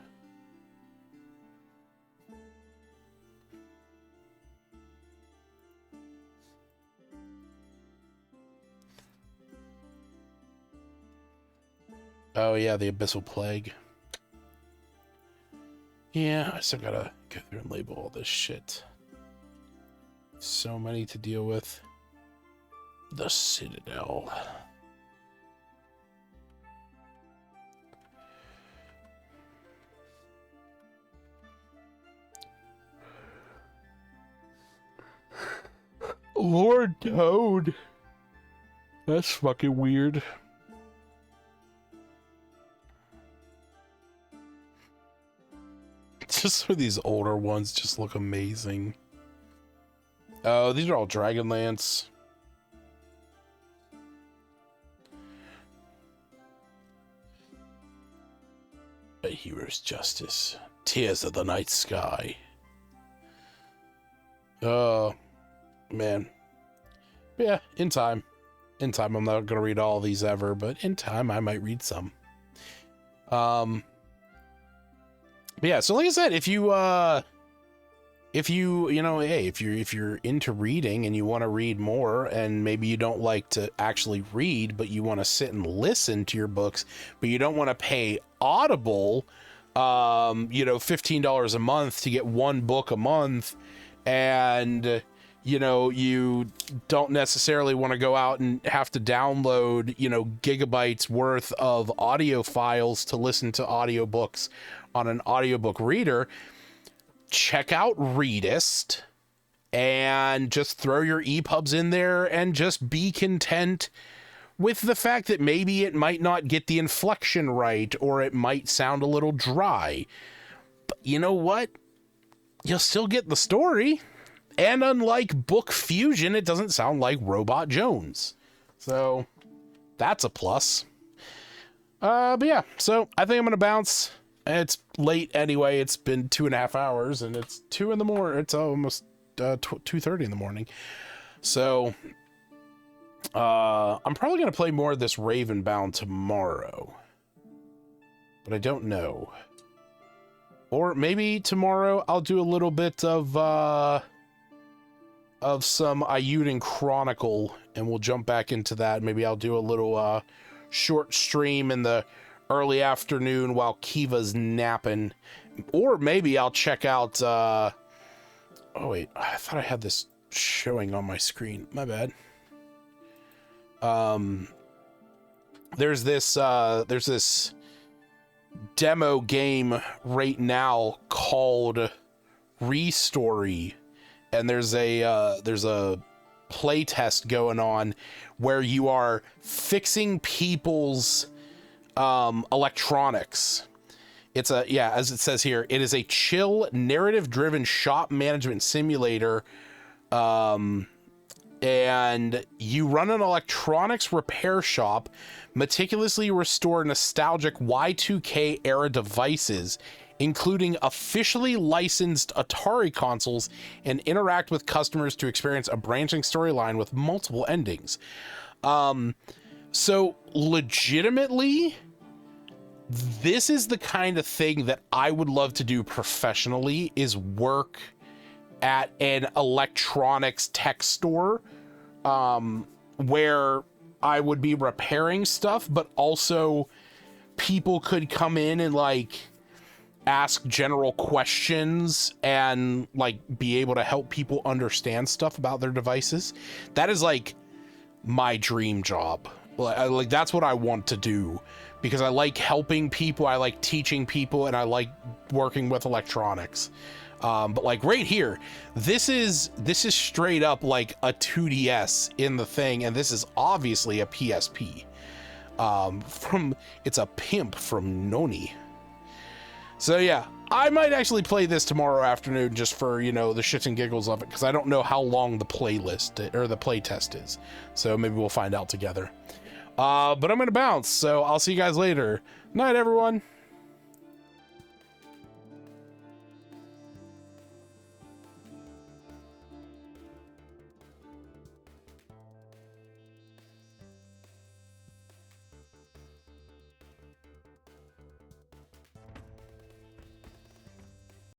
Oh yeah, the Abyssal Plague. Yeah, I still gotta go through and label all this shit. So many to deal with. The Citadel. Lord Toad. That's fucking weird. Just for these older ones just look amazing. Oh, these are all Dragonlance. A Hero's Justice. Tears of the Night Sky. Oh, man. Yeah, in time. In time, I'm not going to read all these ever, but in time, I might read some. But yeah, so like I said, if you're into reading and you want to read more, and maybe you don't like to actually read, but you want to sit and listen to your books, but you don't want to pay Audible, $15 a month to get one book a month, and you don't necessarily want to go out and have to download, gigabytes worth of audio files to listen to audiobooks on an audiobook reader, check out Readist and just throw your EPUBs in there and just be content with the fact that maybe it might not get the inflection right, or it might sound a little dry. But you know what? You'll still get the story. And unlike Book Fusion, it doesn't sound like Robot Jones. So that's a plus. But yeah, so I think I'm going to bounce. It's late anyway. It's been 2.5 hours and it's 2 in the morning. It's almost 2:30 in the morning. So I'm probably going to play more of this Ravenbound tomorrow. But I don't know. Or maybe tomorrow I'll do a little bit of some Ayuden Chronicle, and we'll jump back into that. Maybe I'll do a little short stream in the early afternoon while Kiva's napping. Or maybe I'll check out... oh, wait. I thought I had this showing on my screen. My bad. There's this demo game right now called Restory, and there's a play test going on where you are fixing people's electronics. It's as it says here, it is a chill narrative-driven shop management simulator, and you run an electronics repair shop, meticulously restore nostalgic Y2K era devices, including officially licensed Atari consoles, and interact with customers to experience a branching storyline with multiple endings. So legitimately, this is the kind of thing that I would love to do professionally, is work at an electronics tech store, where I would be repairing stuff, but also people could come in and like ask general questions and like be able to help people understand stuff about their devices. That is like my dream job. Like that's what I want to do, because I like helping people, I like teaching people, and I like working with electronics. But like right here, this is straight up like a 2DS in the thing, and this is obviously a PSP. It's a pimp from Noni. So yeah, I might actually play this tomorrow afternoon just for, you know, the shits and giggles of it, because I don't know how long the playlist or the play test is. So maybe we'll find out together. But I'm gonna bounce, so I'll see you guys later. Night, everyone.